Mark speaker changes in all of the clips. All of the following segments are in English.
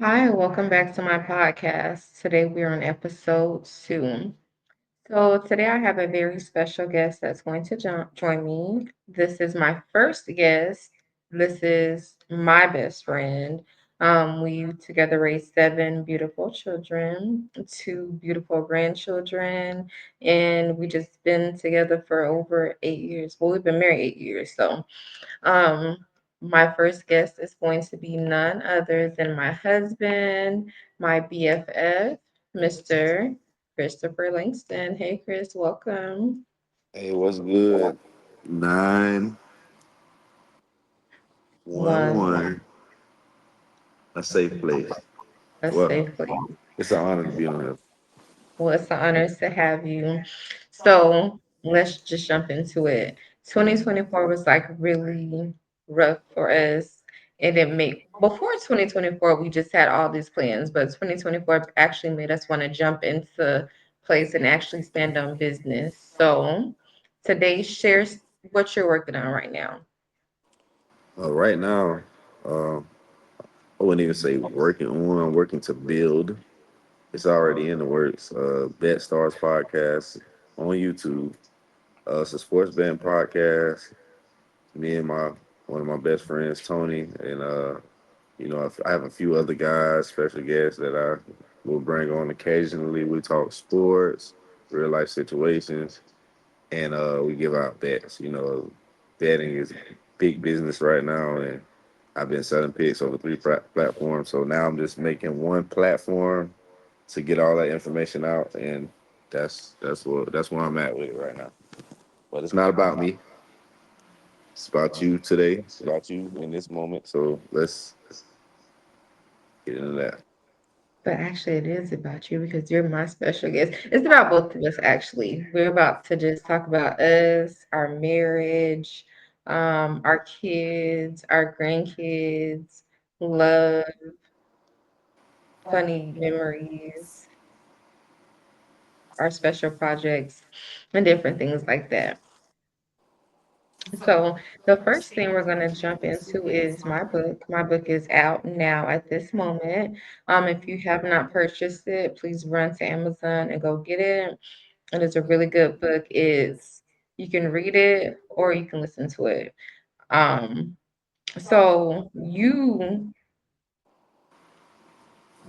Speaker 1: Hi, welcome back to my podcast. Today we're on episode 2. So today I have a very special guest that's going to join me. This is my first guest. This is my best friend. We together raised 7 beautiful children, 2 beautiful grandchildren, and we just been together for over 8 years. Well, we've been married 8 years, so um, my first guest is going to be none other than my husband, my BFF, Mr. Christopher Langston. Hey, Chris, welcome.
Speaker 2: Hey, what's good? 911.
Speaker 1: One,
Speaker 2: A safe place.
Speaker 1: a
Speaker 2: Well,
Speaker 1: safe place.
Speaker 2: it's an honor to be on here.
Speaker 1: Well, it's an honor to have you. So let's just jump into it. 2024 was like really rough for us. It didn't make before 2024, we just had all these plans, but 2024 actually made us want to jump into place and actually stand on business. So today shares what you're working on right now.
Speaker 2: Right now, uh, I wouldn't even say working on. I'm working to build. It's already in the works. Bet Stars podcast on YouTube. It's a sports betting podcast. Me and my one of my best friends, Tony, and I have a few other guys, special guests that I will bring on occasionally. We talk sports, real life situations, and we give out bets. Betting is big business right now, and I've been selling picks over three platforms. So now I'm just making one platform to get all that information out, and that's where I'm at with it right now. But it's not about me; it's about you today. It's about you in this moment. So let's get into that.
Speaker 1: But actually, it is about you because you're my special guest. It's about both of us, actually. We're about to just talk about us, our marriage, our kids, our grandkids, love, funny memories, our special projects, and different things like that. So, the first thing we're going to jump into is my book. My book is out now at this moment. If you have not purchased it, please run to Amazon and go get it. It is a really good book. It's you can read it or you can listen to it. Um, so you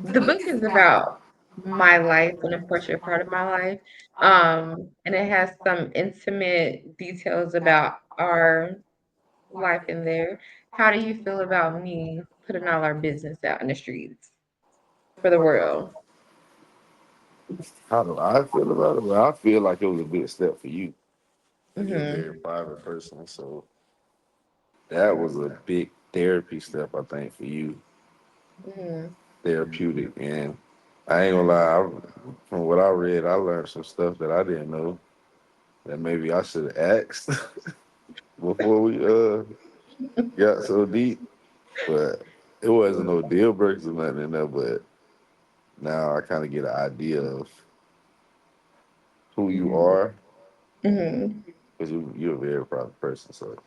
Speaker 1: the book is about my life and of course you're part of my life. And it has some intimate details about our life in there. How do you feel about me putting all our business out in the streets for the world?
Speaker 2: How do I feel about it? Well, I feel like it was a big step for you. You're a very
Speaker 1: Mm-hmm.
Speaker 2: private person, so that was a big therapy step, I think, for you.
Speaker 1: Mm-hmm.
Speaker 2: Therapeutic, and I ain't gonna lie. From what I read, I learned some stuff that I didn't know that maybe I should have asked before we got so deep. But it wasn't no deal breakers or nothing in there. But now I kind of get an idea of who you are
Speaker 1: Mm-hmm.
Speaker 2: because you're a very private person. So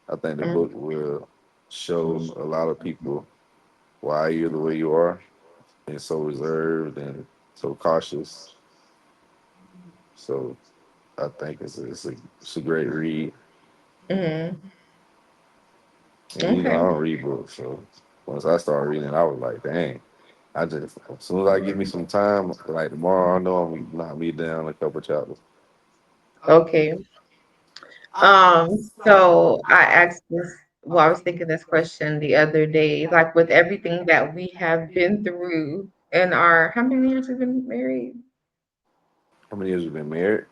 Speaker 2: I think the book
Speaker 1: Mm-hmm.
Speaker 2: will show a lot of people why you're the way you are and so reserved and so cautious. So I think it's a great read.
Speaker 1: Mm-hmm.
Speaker 2: And I
Speaker 1: Okay.
Speaker 2: don't read books, so once I started reading, I was like, dang. I just as soon as I give me some time, like tomorrow, I know I'm gonna knock me down a couple chapters.
Speaker 1: Okay. So I asked this, well, I was thinking this question the other day, like with everything that we have been through in our, how many years we've been married?
Speaker 2: How many years we been married?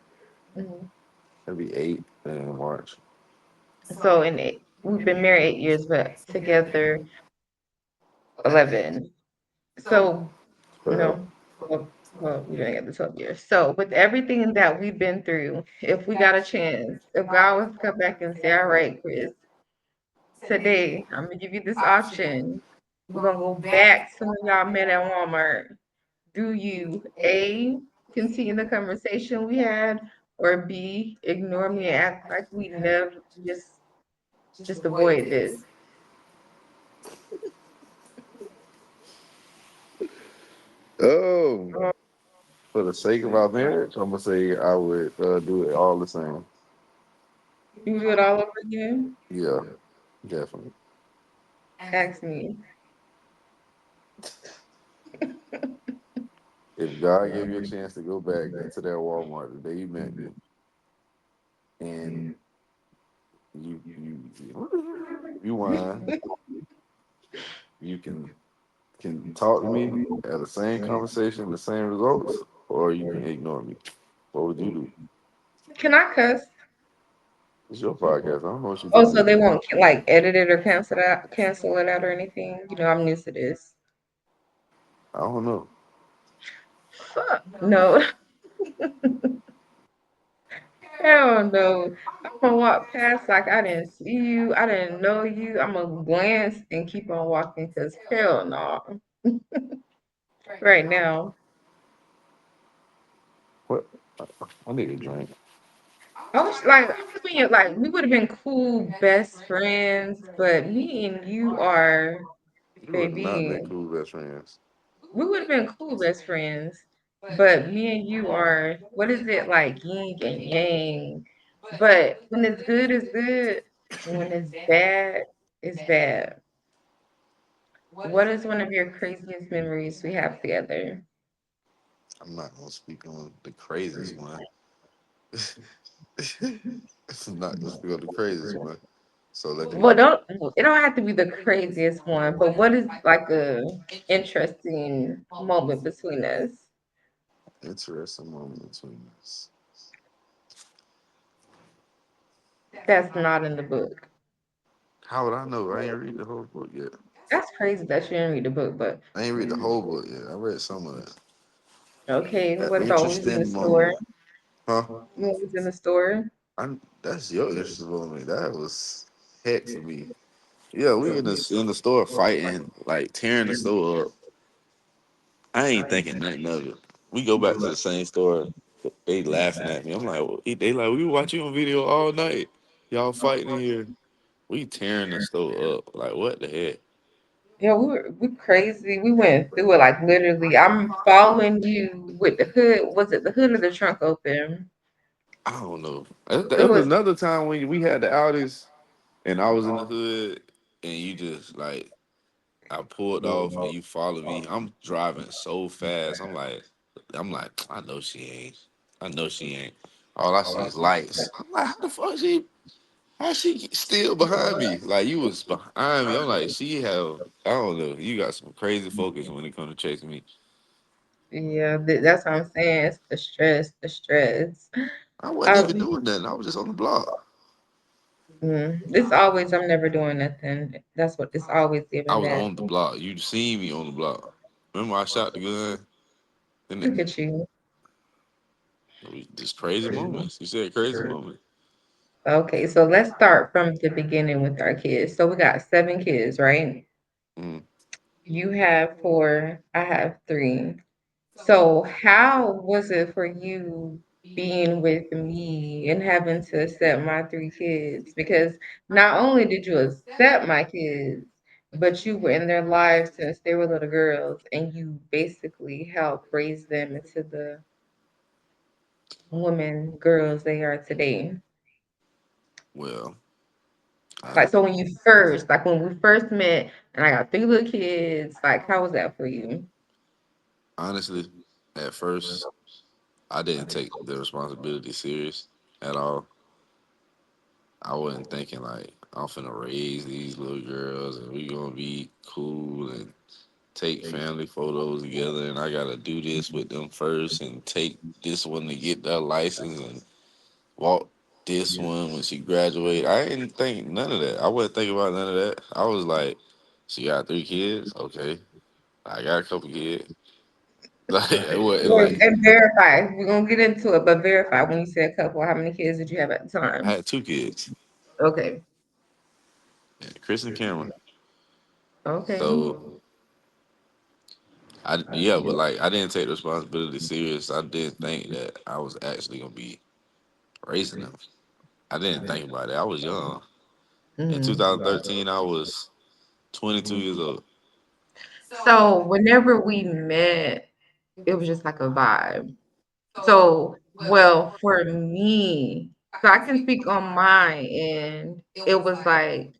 Speaker 1: Mhm.
Speaker 2: Maybe 8 in March.
Speaker 1: So we've been married 8 years, but together 11. So,
Speaker 2: Forever.
Speaker 1: no, well, we've been together 12 years. So with everything that we've been through, if we got a chance, if God was to come back and say, all right, Chris, today I'm gonna give you this option. We're gonna go back to when y'all met at Walmart. Do you A, continue the conversation we had, or B, ignore me and act like we never just avoid this?
Speaker 2: Oh, for the sake of our marriage, I'm gonna say I would do it all the same.
Speaker 1: You do it all over again?
Speaker 2: Yeah, definitely.
Speaker 1: Ask me.
Speaker 2: If God gave you a chance to go back into that Walmart the day you met me, and you won, you can talk to me, have the same conversation, the same results, or you can ignore me. What would you do?
Speaker 1: Can I cuss?
Speaker 2: It's your podcast. I don't know what you're
Speaker 1: Oh,
Speaker 2: doing
Speaker 1: so
Speaker 2: with
Speaker 1: they
Speaker 2: it.
Speaker 1: won't like edit it or cancel it out or anything? You know, I'm new to this.
Speaker 2: I don't know.
Speaker 1: Fuck. No, hell no. I'm gonna walk past like I didn't see you. I didn't know you. I'm gonna glance and keep on walking because hell no. Right now.
Speaker 2: What? I need a drink.
Speaker 1: I was like, I mean, like we would have been cool best friends, but me and you are,
Speaker 2: We would have not
Speaker 1: baby,
Speaker 2: been cool best friends.
Speaker 1: we would have been cool best friends. But me and you are, what is it like, yin and yang? But when it's good, it's good. When it's bad, it's bad. What is one of your craziest memories we have together?
Speaker 2: I'm not gonna speak on the craziest one. I'm not gonna speak on the craziest one. So let me
Speaker 1: Well, don't it don't have to be the craziest one, but what is like a interesting moment between us
Speaker 2: interesting moment between us.
Speaker 1: that's not in the book?
Speaker 2: How would I know? I ain't read the whole book yet.
Speaker 1: That's crazy that you didn't read the book, but
Speaker 2: I ain't read the whole book yet. I read some of it.
Speaker 1: okay.
Speaker 2: An
Speaker 1: What about when we was in the
Speaker 2: interesting
Speaker 1: store?
Speaker 2: moment, huh?
Speaker 1: When we was in the store?
Speaker 2: That's your interesting moment. That was heck for me. Yeah, we in the store fighting, like tearing the store up. I ain't thinking nothing of it. We go back to the same store. They laughing at me. I'm like, well, they like, we watch you on video all night. Y'all fighting in here. We tearing the store up. Like, what the heck?
Speaker 1: Yeah, we crazy. We went through it like literally. I'm following you with the hood. Was it the hood or the trunk open?
Speaker 2: I don't know. That
Speaker 1: It
Speaker 2: was
Speaker 1: was.
Speaker 2: another time when we had the Audis and I was in the hood and you just like I pulled off and you followed me. I'm driving so fast. I'm like, I know she ain't. I know she ain't. All I see is lights. I'm like, how the fuck she? How she still behind me? Like you was behind me. I'm like, she have. I don't know. You got some crazy focus when it comes to chasing me.
Speaker 1: Yeah, that's what I'm saying. It's the stress, the stress.
Speaker 2: I wasn't
Speaker 1: I,
Speaker 2: even doing nothing. I was just on the block.
Speaker 1: it's always I'm never doing nothing. That's what it's always
Speaker 2: I
Speaker 1: giving
Speaker 2: was
Speaker 1: that.
Speaker 2: on the block. You seen me on the block. Remember I shot the gun? Then
Speaker 1: Look at you.
Speaker 2: just crazy moments. You said crazy moments.
Speaker 1: Okay, so let's start from the beginning with our kids. So we got 7 kids, right?
Speaker 2: Mm.
Speaker 1: You have 4, I have 3. So how was it for you being with me and having to accept my 3 kids? Because not only did you accept my kids, but you were in their lives since they were little girls and you basically helped raise them into the women, girls they are today.
Speaker 2: Well, I
Speaker 1: Like, so when you first, like when we first met and I got 3 little kids, like how was that for you?
Speaker 2: honestly, at first, I didn't take the responsibility serious at all. I wasn't thinking like I'm finna raise these little girls and we gonna be cool and take family photos together and I gotta do this with them first and take this one to get their license and walk this one when she graduated. I didn't think none of that. I wasn't thinking about none of that. I was like, she got 3 kids, okay. I got a couple kids. Like it wasn't
Speaker 1: Wait,
Speaker 2: like
Speaker 1: and verify. We're gonna get into it, but verify when you said couple, how many kids did you have at the
Speaker 2: I
Speaker 1: time?
Speaker 2: had 2 kids,
Speaker 1: Okay.
Speaker 2: yeah, Chris and Cameron.
Speaker 1: Okay.
Speaker 2: So I yeah, but like I didn't take the responsibility serious. I didn't think that I was actually gonna be raising them. I didn't think about it. I was young. In
Speaker 1: Mhm.
Speaker 2: 2013, I was 22 years old.
Speaker 1: So whenever we met, it was just like a vibe. So, well, for me, so I can speak on mine, and it was like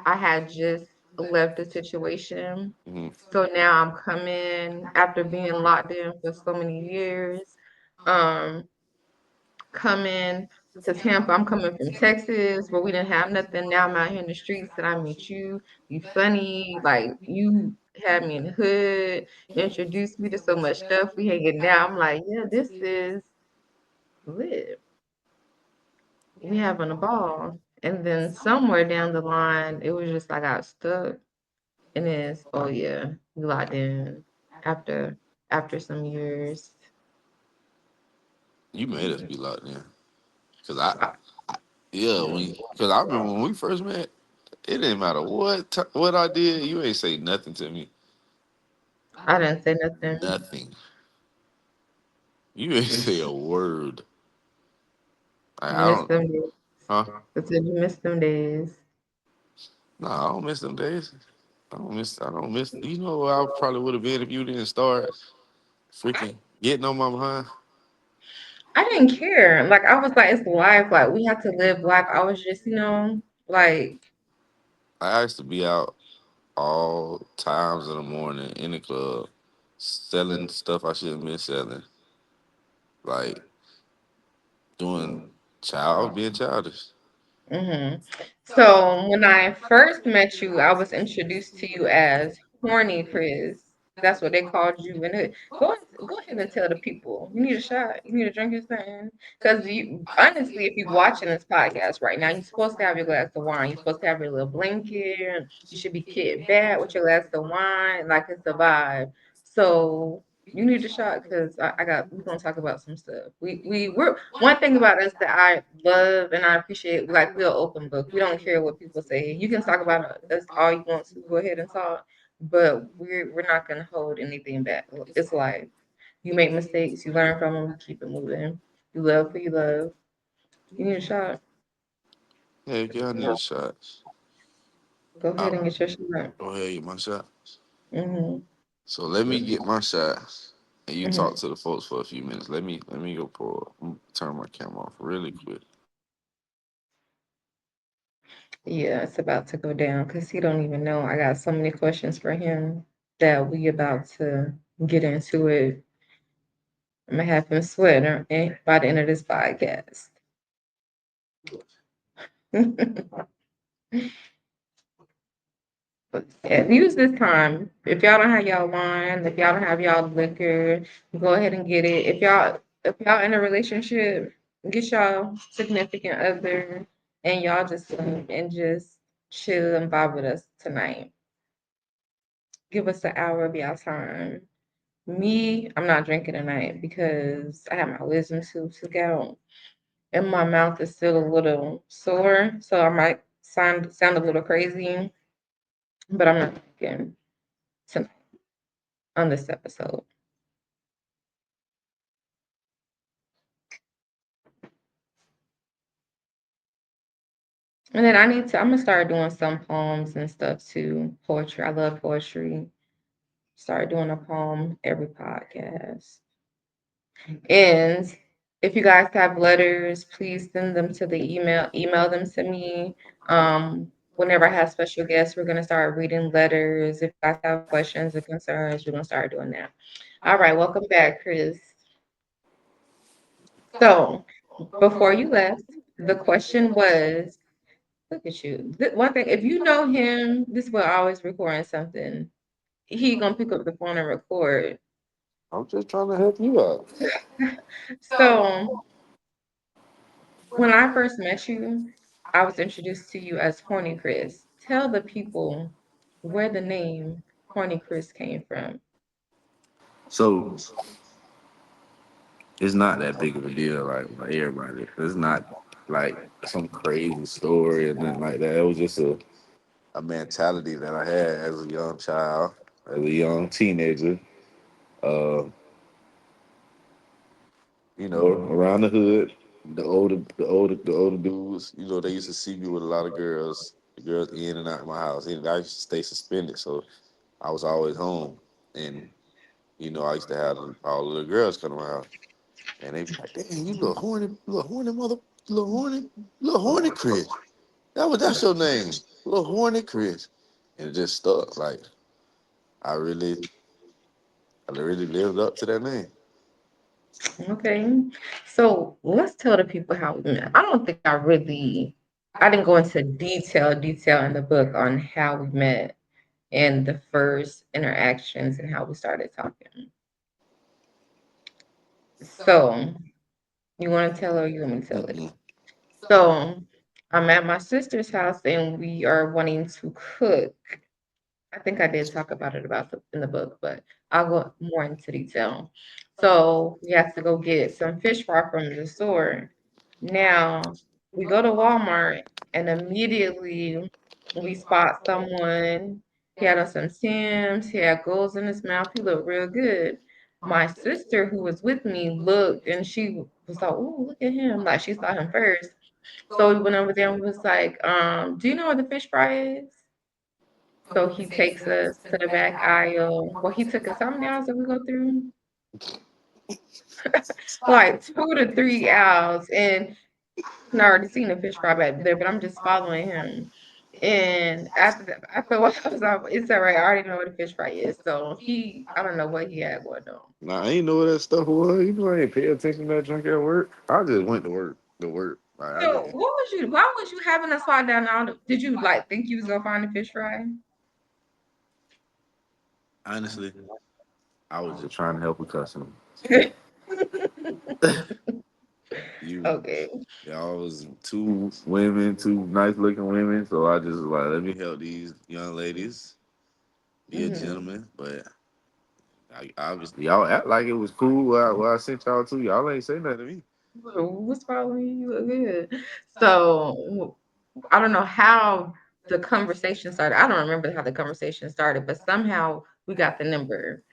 Speaker 1: I had just left the situation.
Speaker 2: Hmm.
Speaker 1: So now I'm coming after being locked in for so many years. Um, Coming to Tampa. I'm coming from Texas where we didn't have nothing. Now I'm out here in the streets and I meet you. You funny, like you had me in the hood, introduced me to so much stuff. We hanging out. I'm like, yeah, this is lit. We having a ball. And then somewhere down the line, it was just like I got stuck. And it's, oh yeah, we locked in after some years.
Speaker 2: You made us be locked in. Cause
Speaker 1: I,
Speaker 2: yeah, cause I remember when we first met, it didn't matter what I did. You ain't say nothing to me.
Speaker 1: I didn't say nothing.
Speaker 2: Nothing. You ain't say a word.
Speaker 1: You
Speaker 2: I
Speaker 1: missed
Speaker 2: don't.
Speaker 1: them days.
Speaker 2: Huh?
Speaker 1: I said you missed them days.
Speaker 2: No, I don't miss them days. I don't miss. I don't miss. You know where I probably would have been if you didn't start freaking getting on my behind.
Speaker 1: I didn't care. Like I was like, it's life. Like we had to live life. I was just, like
Speaker 2: I used to be out all times in the morning in the club, selling stuff I shouldn't been selling, like doing child being childish.
Speaker 1: hmm. So when I first met you, I was introduced to you as Horny Chris. That's what they called you. And go ahead and tell the people. You need a shot. You need a drink or something. Because you honestly, if you're watching this podcast right now, you're supposed to have your glass of wine. You're supposed to have your little blanket. You should be kid back with your glass of wine, like it's a vibe. So you need a shot because I got. We're gonna talk about some stuff. We're one thing about us that I love and I appreciate. Like we're an open book. We don't care what people say. You can talk about us all you want to. Go ahead and talk, but we're not gonna hold anything back. It's life. You make mistakes. You learn from them. You keep it moving. You love who you love. You need a shot.
Speaker 2: Heck yeah, I need a shot.
Speaker 1: Go
Speaker 2: I,
Speaker 1: ahead and get your shot.
Speaker 2: go ahead, get my shot.
Speaker 1: Mhm.
Speaker 2: So let me get my shot, and you talk
Speaker 1: Mhm.
Speaker 2: to the folks for a few minutes. Let me go turn my camera off really quick.
Speaker 1: Yeah, it's about to go down because he don't even know. I got so many questions for him that we about to get into it. I'm gonna have him sweating by the end of this podcast. And use this time. If y'all don't have y'all wine, if y'all don't have y'all liquor, go ahead and get it. If y'all in a relationship, get y'all significant other and y'all just come and just chill and vibe with us tonight. Give us an hour of y'all time. Me, I'm not drinking tonight because I have my wisdom tooth took out and my mouth is still a little sore, so I might sound a little crazy, but I'm not drinking tonight on this episode. And then I'm gonna start doing some poems and stuff too. Poetry. I love poetry. Start doing a poem every podcast. And if you guys have letters, please send them to the email them to me. Whenever I have special guests, we're gonna start reading letters. If you guys have questions or concerns, we're gonna start doing that. All right, welcome back, Chris. So before you left, the question was, look at you. One thing, if you know him, this will always recording something. He gonna pick up the phone and record.
Speaker 2: I'm just trying to help you out.
Speaker 1: So when I first met you, I was introduced to you as Horny Chris. Tell the people where the name Horny Chris came from.
Speaker 2: So it's not that big of a deal, like everybody. It's not like some crazy story or nothing like that. It was just a mentality that I had as a young child, as a young teenager. Uh, around the hood, the older dudes, they used to see me with a lot of girls, the girls in and out of my house. And I used to stay suspended, so I was always home. And I used to have all of the girls come around, and they be like, "Damn, you little horny mother, little horny, little horny Chris. That's your name, little horny Chris." And it just stuck. Like I really, I really lived up to that name.
Speaker 1: Okay. So let's tell the people how we met. I don't think I didn't go into detail in the book on how we met and the first interactions and how we started talking. So you want to tell or you want me to tell it?
Speaker 2: Mm-mm.
Speaker 1: So I'm at my sister's house and we are wanting to cook. I think I did talk about it in the book, but I'll go more into detail. So we have to go get some fish fry from the store. Now we go to Walmart and immediately we spot someone. He had on some Timbs, he had goals in his mouth, he looked real good. My sister who was with me looked and she was like, "Oh, look at him." Like she saw him first. So we went over there and was like, do you know where the fish fry is? So he takes us to the back aisle. Well, he took us how many aisles did we go through? Like 2 to 3 aisles. And I already seen the fish fry back there, but I'm just following him. And after that, after a while, I was like, it's all right. I already know what the fish fry is. So I don't know what he had going on.
Speaker 2: Nah, I ain't know what that stuff was. I ain't pay attention to that junk at work. I just went to work. To work. Like I
Speaker 1: So
Speaker 2: didn't.
Speaker 1: why was you having us slide down all did you like think you was gonna find the fish fry?
Speaker 2: Honestly, I was just trying to help a customer. You,
Speaker 1: Okay.
Speaker 2: y'all was two women, two nice looking women. So I just was like, let me help these young ladies. Be a
Speaker 1: Hmm.
Speaker 2: gentleman, but obviously y'all act like it was cool. What I sent y'all to y'all ain't say nothing to me.
Speaker 1: What's following you? Look good. So I don't know how the conversation started. I don't remember how the conversation started, but somehow we got the number,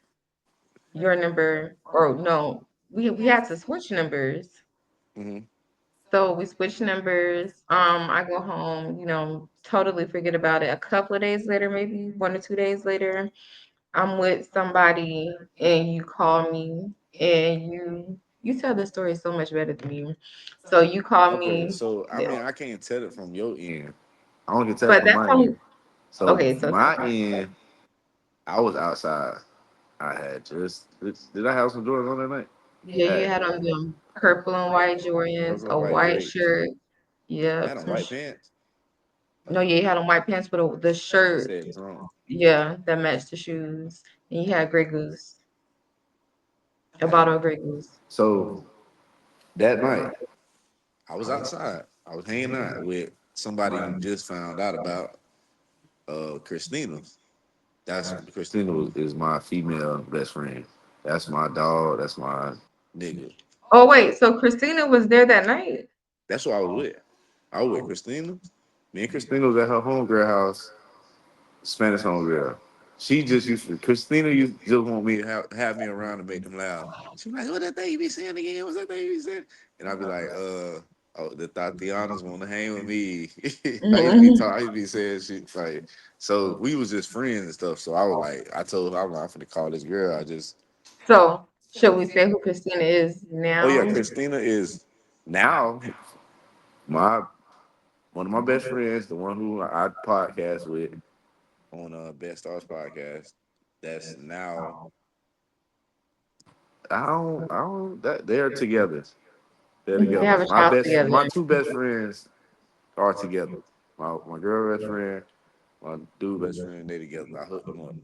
Speaker 1: your number, or no, we had to switch numbers.
Speaker 2: Hmm.
Speaker 1: So we switched numbers. I go home, totally forget about it. A couple of days later, maybe 1 or 2 days later, I'm with somebody and you call me and you tell the story so much better than me. So you call
Speaker 2: Okay,
Speaker 1: me,
Speaker 2: so I
Speaker 1: yeah,
Speaker 2: mean I can't tell it from your end. I only can tell it
Speaker 1: but
Speaker 2: from
Speaker 1: that's
Speaker 2: my
Speaker 1: only
Speaker 2: end. So
Speaker 1: okay. So
Speaker 2: my end, I was outside. I had just did I have some Jordans on that night?
Speaker 1: yeah,
Speaker 2: I
Speaker 1: you
Speaker 2: had
Speaker 1: had on them purple and white Jordans,
Speaker 2: purple and
Speaker 1: a
Speaker 2: white
Speaker 1: white
Speaker 2: drapes.
Speaker 1: shirt.
Speaker 2: I
Speaker 1: Yeah,
Speaker 2: had on white pants.
Speaker 1: no, yeah, you had on white pants with the
Speaker 2: It
Speaker 1: shirt.
Speaker 2: said drunk.
Speaker 1: Yeah, that matched the shoes, and you had Grey Goose, a bottle of Grey Goose.
Speaker 2: So that night, I was outside. I was hanging out with somebody you just found out about, Christina. That's Christina is my female best friend. That's my dog. That's my nigga.
Speaker 1: Oh wait, so Christina was there that night?
Speaker 2: That's who I was with. I was with Christina. Me and Christina was at her homegirl house, Spanish homegirl. She just used to Christina used just want me to have me around to make them laugh. She was like, "What that thing you be saying again? What's that thing you be saying?" And I'd be like, oh, the Tatianas want to hang with me."
Speaker 1: Mhm.
Speaker 2: I used to be saying shit like, so we was just friends and stuff. So I was like, I told her I'm not finna call this girl. I just,
Speaker 1: So should we say who Christina is
Speaker 2: oh yeah,
Speaker 1: now?
Speaker 2: Christina is now my one of my best friends, the one who I podcast with on Best Stars podcast. That's now I don't that they're together. They're
Speaker 1: Mhm, they
Speaker 2: together.
Speaker 1: have a child together.
Speaker 2: My two best friends are together. My girl best friend, my dude best friend, they together. I hooked them up.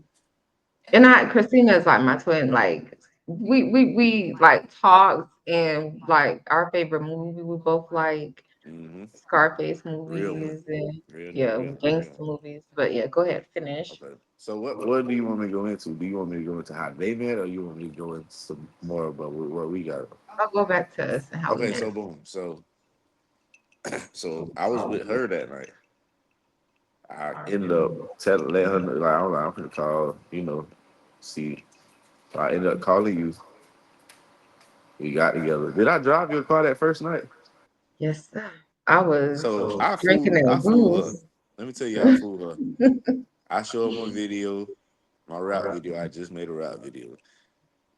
Speaker 1: And Christina is like my twin. Like we like talked and like our favorite movie we both like
Speaker 2: Hmm.
Speaker 1: Scarface
Speaker 2: Real one.
Speaker 1: movies and yeah,
Speaker 2: Real
Speaker 1: gangster
Speaker 2: one.
Speaker 1: movies. But yeah, go ahead, finish.
Speaker 2: Okay. So what do you want me to go into? Do you want me to go into how they met, or you want me to go into some more about what we got?
Speaker 1: I'll go back to us and how we
Speaker 2: Okay,
Speaker 1: met.
Speaker 2: so boom. So I was with her that night. I ended up letting her know, like, I'm gonna call, see. So I ended up calling you. We got together. Did I drive your car that first night?
Speaker 1: Yes, sir. I was
Speaker 2: So
Speaker 1: drinking
Speaker 2: I
Speaker 1: that
Speaker 2: flew her.
Speaker 1: booze.
Speaker 2: Let me tell you how I flew her. I showed her my video, my rap video. I just made a rap video.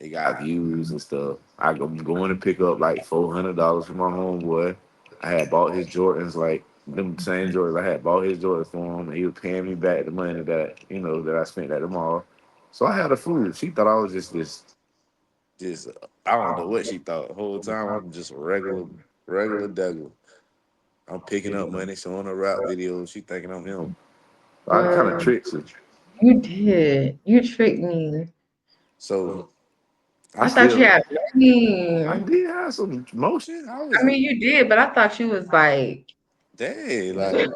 Speaker 2: It got views and stuff. I'm going to pick up like $400 from my homeboy. I had bought his Jordans, like them same Jordans. I had bought his Jordans for him, and he was paying me back the money that that I spent at the mall. So I had a fool. She thought I was just this. I don't know what she thought. The whole time I'm just a regular Douglas. I'm picking up money, showing her rap videos. She thinking I'm him. I kind of
Speaker 1: Well,
Speaker 2: tricks her.
Speaker 1: you did. You tricked me.
Speaker 2: So I
Speaker 1: I thought you
Speaker 2: still,
Speaker 1: had
Speaker 2: I
Speaker 1: money.
Speaker 2: did have some motion. I
Speaker 1: I
Speaker 2: was
Speaker 1: mean, you did, but I thought you was like,
Speaker 2: dang, like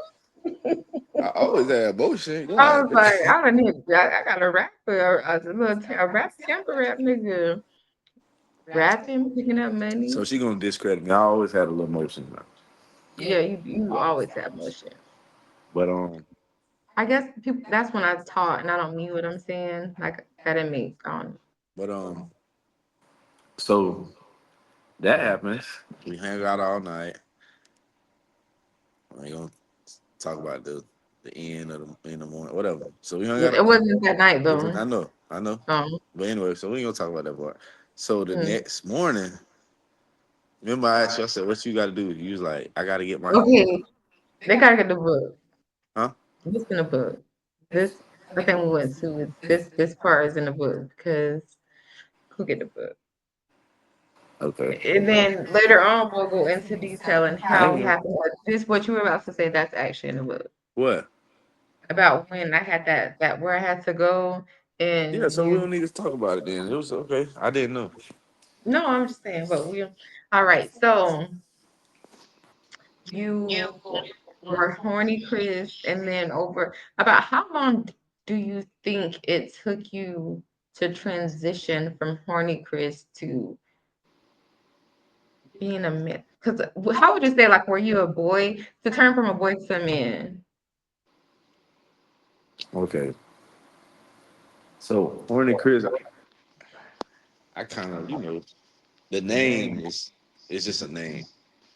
Speaker 2: I always had motion. Go
Speaker 1: I
Speaker 2: like,
Speaker 1: was like, I don't need, I got a rapper, a rap, sample rap nigga, rapping, picking up
Speaker 2: so
Speaker 1: money.
Speaker 2: she gonna discredit me. I always had a little motion, now.
Speaker 1: Yeah, you always have motion.
Speaker 2: But
Speaker 1: I guess people, that's when I taught, and I don't mean what I'm saying. Like that didn't make, I don't
Speaker 2: but so that happens. We hang out all night. I ain't gonna talk about the end of the in the morning, whatever. So we hung
Speaker 1: know.
Speaker 2: out.
Speaker 1: It wasn't that night
Speaker 2: I
Speaker 1: though.
Speaker 2: know, I know.
Speaker 1: Um,
Speaker 2: But anyway, so we ain't gonna talk about that part. So the
Speaker 1: mm.
Speaker 2: next morning, remember I asked you, I said, "What you got to do?" You was like, "I got to get my
Speaker 1: Okay, they gotta get the book.
Speaker 2: huh."
Speaker 1: This in the book. This the thing we went to is this part is in the book because who get the book?
Speaker 2: Okay.
Speaker 1: And then later on we'll go into detail and
Speaker 2: I
Speaker 1: how
Speaker 2: ain't
Speaker 1: it
Speaker 2: gonna,
Speaker 1: happened. But this what you were about to say. That's actually in the book
Speaker 2: what?
Speaker 1: about when I had that where I had to go
Speaker 2: Yeah.
Speaker 1: and
Speaker 2: So we
Speaker 1: you.
Speaker 2: don't need to talk about it then. It was okay. I didn't know.
Speaker 1: No, I'm just saying. But we. All right. So you were horny, Chris, and then over about how long do you think it took you to transition from horny Chris to being a man? Because how would you say, like, were you a boy to turn from a boy to a man?
Speaker 2: Okay. So Horny Chris, I kind of the name is just a name.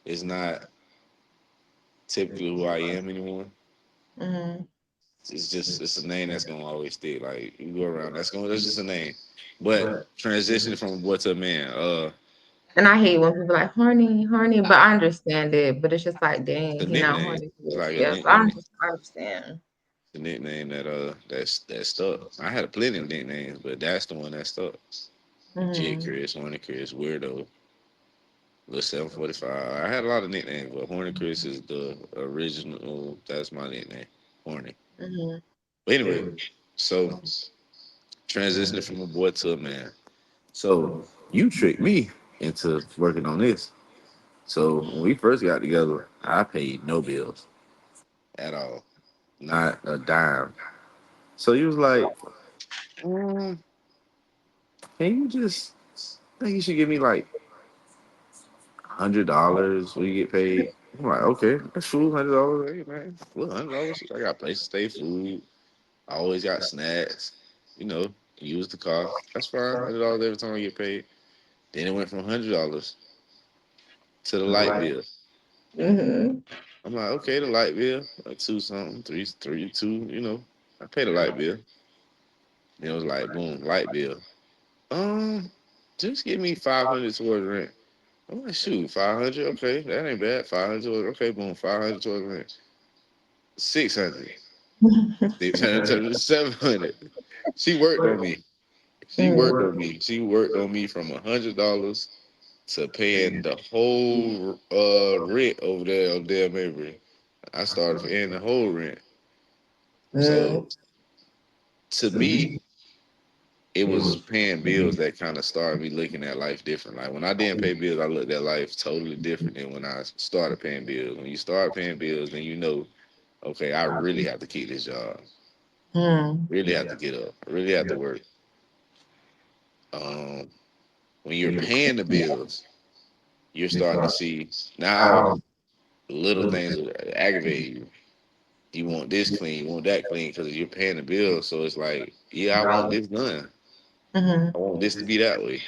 Speaker 2: It's not typically who I am anymore.
Speaker 1: Hmm.
Speaker 2: It's a name that's gonna always stay. Like you go around, that's just a name. But transitioning from a boy to a man,
Speaker 1: And I hate when people like horny, horny, but I understand it. But it's just like,
Speaker 2: the
Speaker 1: dang, he not
Speaker 2: nickname.
Speaker 1: horny.
Speaker 2: It's like a
Speaker 1: Yes, I
Speaker 2: nickname.
Speaker 1: just I understand.
Speaker 2: The nickname that stuck. I had plenty of nicknames, but that's the one that stuck. Jit
Speaker 1: Hmm.
Speaker 2: Chris, Horny Chris, Weirdo, Little 745. I had a lot of nicknames, but Horny Chris is the original. That's my nickname, Horny.
Speaker 1: Hmm.
Speaker 2: But anyway, so transitioning from a boy to a man. So you tricked me into working on this. So when we first got together, I paid no bills at all, not a dime. So you was like, mm, "Can you just? I think you should give me like $100 when you get paid." I'm like, "Okay, that's cool. $100. Hey man, look, $100. I got place to stay, food. I always got snacks. You know, use the car. That's fine. $100 every time I get paid." Then it went from $100 to the light bill.
Speaker 1: Hmm.
Speaker 2: I'm like, okay, the light bill, like two something, three, two, I pay the light bill. Then it was like, boom, light bill. Um, just give me 500 towards rent. I'm like, shoot, 500, okay, that ain't bad. 500 towards, okay, boom, 500 towards rent. 600, 600 700. She worked on me. She worked on me. She worked on me from $100 to paying the whole rent over there on Dale Mabry. I started paying the whole rent. So to me, it was paying bills that kind of started me looking at life different. Like when I didn't pay bills, I looked at life totally different than when I started paying bills. When you start paying bills, then okay, I really have to keep this job.
Speaker 1: Mm.
Speaker 2: Really have to get up. I really have to work. Um, when you're paying the bills, you're starting to see now little things that aggravate you. You want this clean, you want that clean because you're paying the bill. So it's like, yeah, I want this done.
Speaker 1: Mhm.
Speaker 2: I want this to be that way.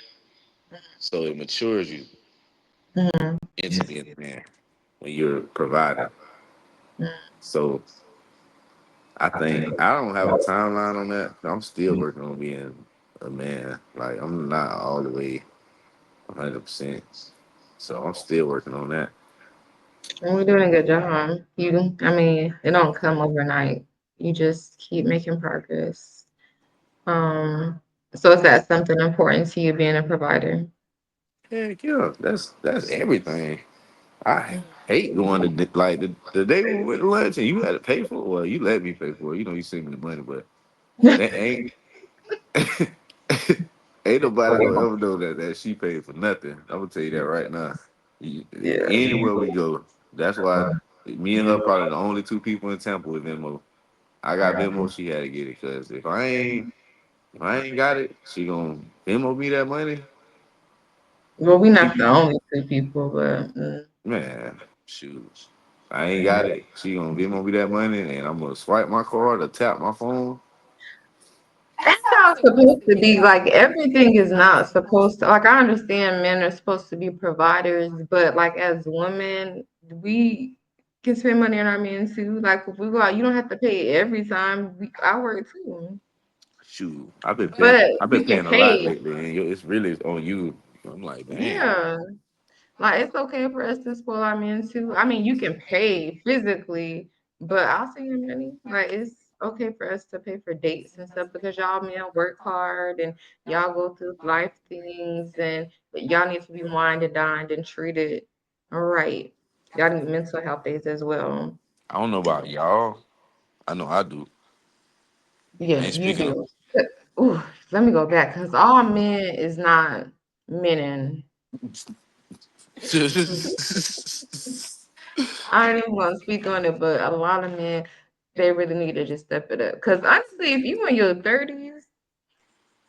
Speaker 2: So it matures you
Speaker 1: Mhm.
Speaker 2: into being a man when you're providing. So I think I don't have a timeline on that. I'm still working on being a man. Like I'm not all the way 100%. So I'm still working on that.
Speaker 1: And we're doing a good job. I mean, it don't come overnight. You just keep making progress. Um, so is that something important to you being a provider?
Speaker 2: Heck yeah, that's everything. I hate going to like the day we went to lunch and you had to pay for it. Well, you let me pay for it. You know, you send me the money, but that ain't ain't nobody gonna ever know that she paid for nothing. I'm gonna tell you that right now.
Speaker 1: Yeah.
Speaker 2: Anywhere we go, that's why me and her probably the only two people in Tampa with Venmo. I got Venmo, she had to get it because if I ain't got it, she gonna Venmo me that money.
Speaker 1: Well, we're
Speaker 2: She
Speaker 1: not the only two people, but
Speaker 2: man, shoot. I ain't got it. She gonna Venmo me that money, and I'm gonna swipe my card or tap my phone.
Speaker 1: that's how it's supposed to be. Like everything is not supposed to. Like I understand men are supposed to be providers, but like as women, we can spend money on our men too. Like if we go out, you don't have to pay every time. I work too,
Speaker 2: Shoot, I've been paying.
Speaker 1: but
Speaker 2: I've been
Speaker 1: you can
Speaker 2: paying a lot
Speaker 1: pay.
Speaker 2: lately, and it's really on you. I'm like, man,
Speaker 1: Yeah. Like it's okay for us to spoil our men too. I mean, you can pay physically, but I'll send you money. Like it's okay for us to pay for dates and stuff because y'all men work hard and y'all go through life things and y'all need to be wined and dined and treated right. Y'all need mental health days as well.
Speaker 2: I don't know about y'all. I know I do. I
Speaker 1: Yeah,
Speaker 2: ain't
Speaker 1: you
Speaker 2: speaking of.
Speaker 1: do. Ooh, let me go back because all men is not men. I ain't even gonna speak on it, but a lot of men they really need to just step it up. Because honestly, if you in your 30s,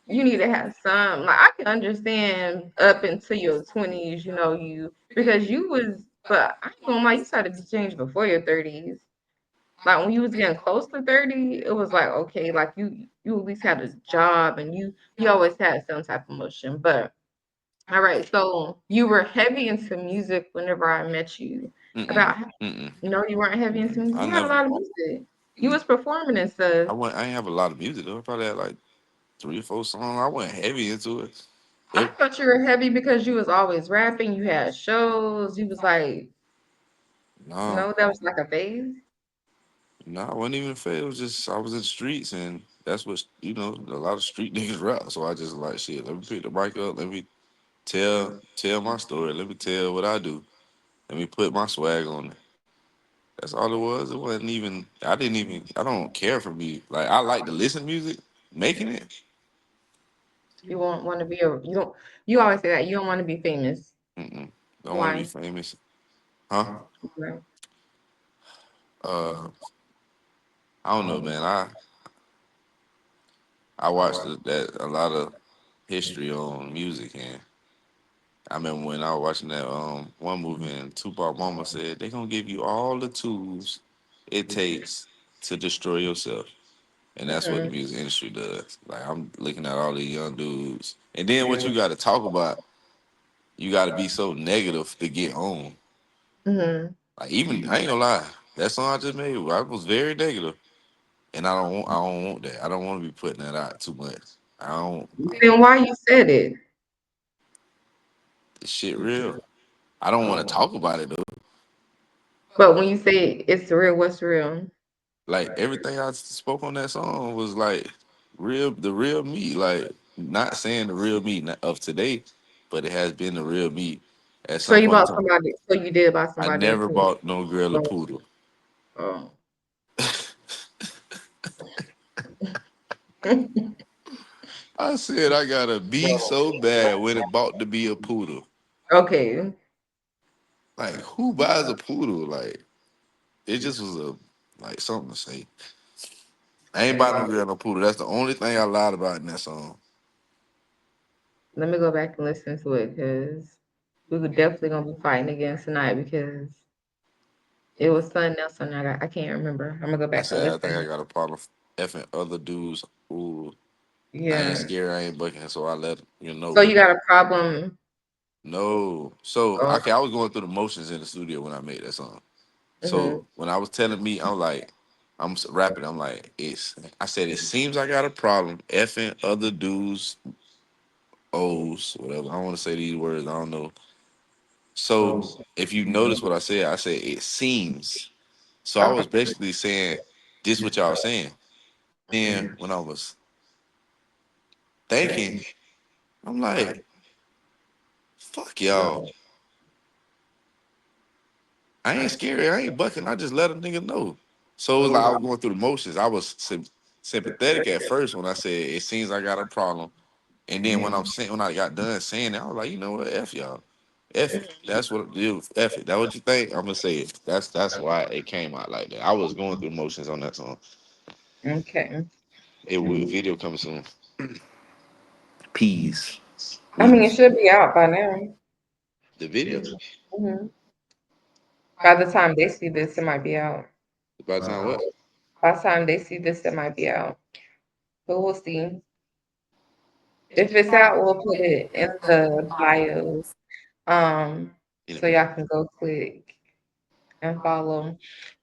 Speaker 1: you need to have some. Like I can understand up into your 20s, because you was, but I ain't gonna lie, you started to change before your 30s. Like when you was getting close to 30, it was like okay, like you at least had a job and you always had some type of motion. But all right, so you were heavy into music whenever I met you.
Speaker 2: Mm-mm,
Speaker 1: About
Speaker 2: mm-mm.
Speaker 1: no, you weren't heavy into music.
Speaker 2: I
Speaker 1: You had a
Speaker 2: never.
Speaker 1: lot of music. You was performing and stuff.
Speaker 2: I ain't have a lot of music though. I probably had like 3 or 4 songs. I wasn't heavy into it.
Speaker 1: I
Speaker 2: It
Speaker 1: thought you were heavy because you was always rapping. You had shows. You was like,
Speaker 2: no,
Speaker 1: no, that was like a phase.
Speaker 2: no, I wasn't even fed. It was just I was in the streets, and that's what a lot of street niggas rap. So I just like shit. Let me pick the mic up. Let me tell my story. Let me tell what I do. Let me put my swag on it. That's all it was. It wasn't even. I didn't even. I don't care for me. Like I like to listen to music, making it.
Speaker 1: You won't want to be a you don't. You always say that you don't want to be famous.
Speaker 2: Mm-mm. Don't want to be
Speaker 1: Why?
Speaker 2: famous, huh?
Speaker 1: Right.
Speaker 2: Uh, I don't know, man. I watched that a lot of history on music, and I remember when I was watching that one movie, and Tupac Mama said they gonna give you all the tools it takes to destroy yourself. And that's what the
Speaker 1: Mhm.
Speaker 2: music industry does. Like I'm looking at all these young dudes, and then what you got to talk about, you got to be so negative to get on.
Speaker 1: Mhm.
Speaker 2: Like even I ain't gonna lie, that song I just made, I was very negative, and I don't want that. I don't want to be putting that out too much. I don't.
Speaker 1: Then why you said it?
Speaker 2: This shit real. I don't want to talk about it though.
Speaker 1: But when you say it's real, what's real?
Speaker 2: Like everything I spoke on that song was like the real me. Like not saying the real me of today, but it has been the real me at
Speaker 1: So
Speaker 2: some
Speaker 1: you
Speaker 2: point in
Speaker 1: bought
Speaker 2: time.
Speaker 1: somebody. So you did buy
Speaker 2: I
Speaker 1: somebody
Speaker 2: never
Speaker 1: into.
Speaker 2: bought no girl a
Speaker 1: Oh,
Speaker 2: poodle.
Speaker 1: oh.
Speaker 2: I said I gotta be so bad when it bought to be a poodle.
Speaker 1: Okay.
Speaker 2: Like who buys a poodle? Like it just was a like something to say. I ain't buy no girl no poodle. That's the only thing I lied about in that song.
Speaker 1: Let me go back and listen to it because we were definitely gonna be fighting again tonight because it was something else on that I can't remember. I'm gonna go
Speaker 2: I
Speaker 1: back and
Speaker 2: said I think I
Speaker 1: listen.
Speaker 2: got a problem effing other dudes. Ooh, I ain't
Speaker 1: Yeah.
Speaker 2: scared. I ain't bucking, so I let you know.
Speaker 1: So you
Speaker 2: But
Speaker 1: got a problem?
Speaker 2: no, so
Speaker 1: Oh,
Speaker 2: okay, I was going through the motions in the studio when I made that song.
Speaker 1: hmm
Speaker 2: So when I was telling me, I'm like. rapping. I'm like, I said it seems I got a problem effing other dudes, O's, whatever. I don't want to say these words. I don't know. So if you notice what I said it seems. So I was basically saying this what y'all saying. And then when I was thinking, I'm like, fuck y'all. I ain't scary. I ain't bucking. I just let a nigga know. So it was like I was going through the motions. I was sympathetic at first when I said it seems I got a problem, and then when I got done saying it, I was like, you know what, f y'all, f it. That's what dude, f it. That what you think? I'm gonna say it. That's why it came out like that. I was going through motions on that song.
Speaker 1: Okay.
Speaker 2: It will video coming soon. Peas,
Speaker 1: I mean, it
Speaker 2: wheat.
Speaker 1: should be out by now.
Speaker 2: The video.
Speaker 1: Hmm. By the time they see this, it might be out.
Speaker 2: By the time what?
Speaker 1: By the time they see this, it might be out. But we'll see. If it's out, we'll put it in the bio.
Speaker 2: In a
Speaker 1: So
Speaker 2: minute.
Speaker 1: y'all can go click and follow.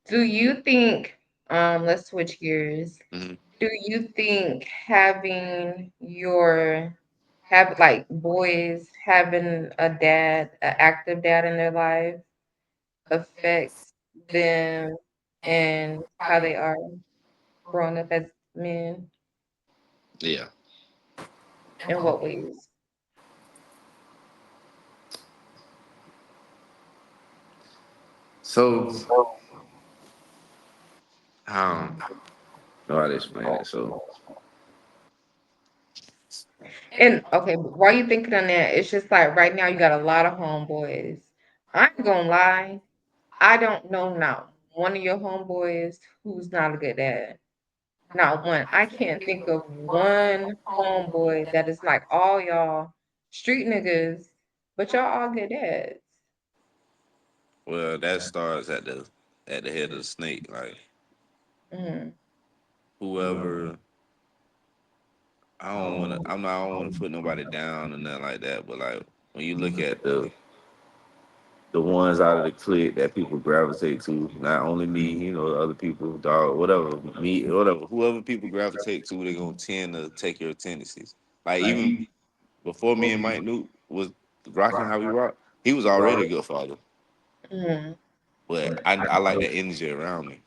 Speaker 1: Do you think, let's switch gears.
Speaker 2: Hmm.
Speaker 1: Do you think having your have like boys having a dad, an active dad in their life affects them and how they are growing up as men?
Speaker 2: Yeah.
Speaker 1: In what ways?
Speaker 2: So I don't know how to explain it. So
Speaker 1: And okay, but while you thinking on that, it's just like right now you got a lot of homeboys. I ain't gonna lie, I don't know now one of your homeboys who's not a good dad. Not one. I can't think of one homeboy that is like all y'all street niggas, but y'all all good dads.
Speaker 2: well, that starts at the head of the snake. Like
Speaker 1: Mm,
Speaker 2: whoever, I don't want to. I don't want to put nobody down or nothing like that. But like when you look at the ones out of the clique that people gravitate to, not only me, you know, other people, dog, whatever, me, whatever, whoever people gravitate to, they're gonna tend to take your tendencies. Like even before me and Mike Newt was rocking how we rock, he was already a good father.
Speaker 1: mm,
Speaker 2: But I like that energy around me.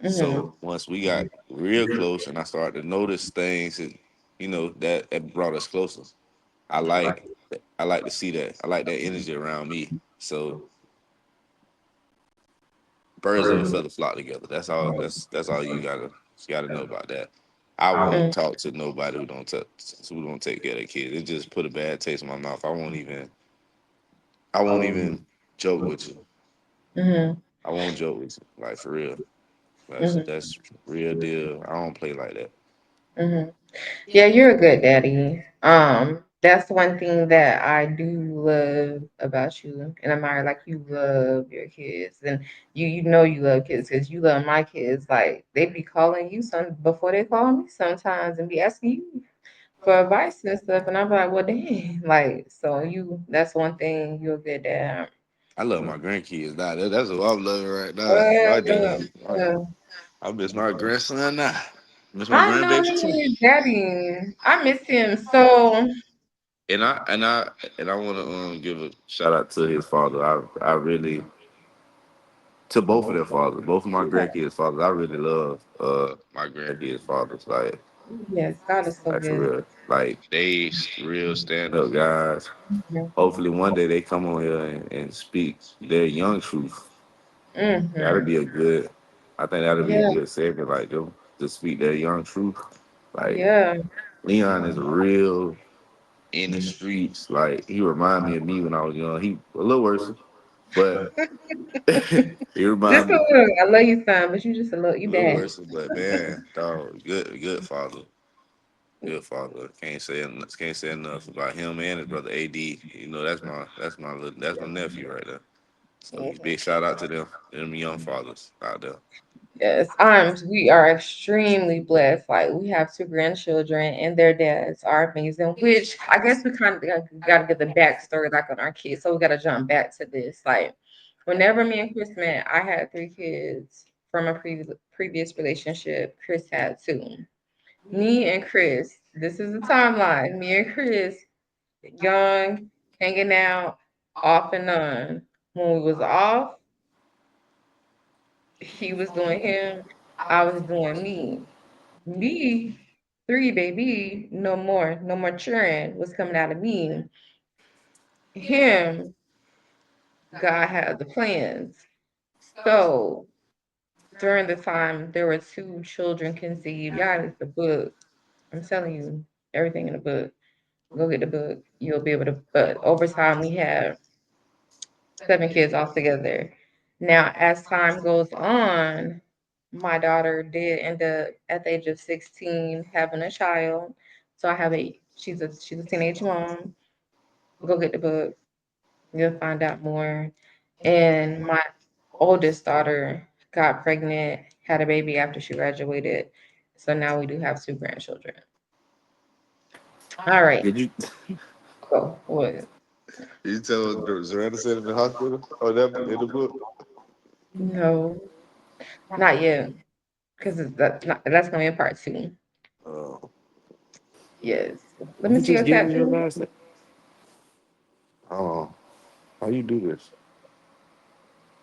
Speaker 2: So
Speaker 1: mm,
Speaker 2: once we got real close and I started to notice things, you know, that brought us closer. I like I like to see that. I like that energy around me. So birds of a feather flock together. That's all you gotta know about that. I won't
Speaker 1: mm,
Speaker 2: talk to nobody who don't take care of their kids. It just put a bad taste in my mouth. I won't even joke with you.
Speaker 1: mm,
Speaker 2: I won't joke with you. Like for real.
Speaker 1: mm,
Speaker 2: That's real deal. I don't play like that.
Speaker 1: mm. Yeah, you're a good daddy. That's one thing that I do love about you and admire. Like you love your kids, and you know you love kids because you love my kids. Like they be calling you some before they call me sometimes and be asking you for advice and stuff, and I'm like, well, dang, like so you. That's one thing you're a good dad.
Speaker 2: I love my grandkids now. That's what I'm loving right now.
Speaker 1: Uh,
Speaker 2: I do.
Speaker 1: uh,
Speaker 2: I miss my grandson now. Miss my
Speaker 1: I know
Speaker 2: grandbaby
Speaker 1: you
Speaker 2: too.
Speaker 1: miss daddy. I miss him so.
Speaker 2: And I want to give a shout out to his father. I really to both of their fathers, both of my grandkids' fathers. I really love my grandkids' fathers. Like
Speaker 1: Yes, God is so
Speaker 2: for
Speaker 1: good.
Speaker 2: real. Like they real stand up guys.
Speaker 1: Mhm.
Speaker 2: Hopefully one day they come on here and speak their young truth. That'll
Speaker 1: Mhm.
Speaker 2: be a good. I think that'll be a
Speaker 1: Yeah,
Speaker 2: good segment. Like them to speak their young truth. Like
Speaker 1: yeah.
Speaker 2: Leon is real in the streets. Like he remind me of me when I was young. He a little worse, but he
Speaker 1: Just
Speaker 2: remind
Speaker 1: a
Speaker 2: me
Speaker 1: little. I love you, son, but you just a little. You
Speaker 2: a little
Speaker 1: bad.
Speaker 2: worse. But man, dog, good father, good father. Can't say enough about him and his brother AD. You know that's my nephew right there. So big shout out to them young fathers out there.
Speaker 1: Yes, we are extremely blessed. Like we have two grandchildren and their dads are amazing, which I guess we kind of got to get the backstory like on our kids. So we got to jump back to this. Like whenever me and Chris met, I had three kids from a previous relationship. Chris had two. Me and Chris, this is the timeline. Me and Chris, young, hanging out, off and on. When we was off, he was doing him, I was doing me. Me, three baby, no more, no more children was coming out of me. Him, God had the plans. So during the time there were two children conceived. Y'all is the book. I'm telling you, everything in the book. Go get the book. You'll be able to. But over time, we have seven kids altogether. Now, as time goes on, my daughter did end up at the age of 16 having a child. So I have a she's a teenage mom. Go get the book. You'll find out more. And my oldest daughter got pregnant, had a baby after she graduated. So now we do have two grandchildren. All right.
Speaker 2: Did you
Speaker 1: So what?
Speaker 2: you tell Zaranda said in the hospital or that in the book?
Speaker 1: No, not yet. Because that's gonna be a part two.
Speaker 2: Uh,
Speaker 1: Yes. Let me
Speaker 2: you
Speaker 1: see
Speaker 2: just
Speaker 1: your
Speaker 2: gave me your
Speaker 1: tattoo.
Speaker 2: last name. Oh, how you do this?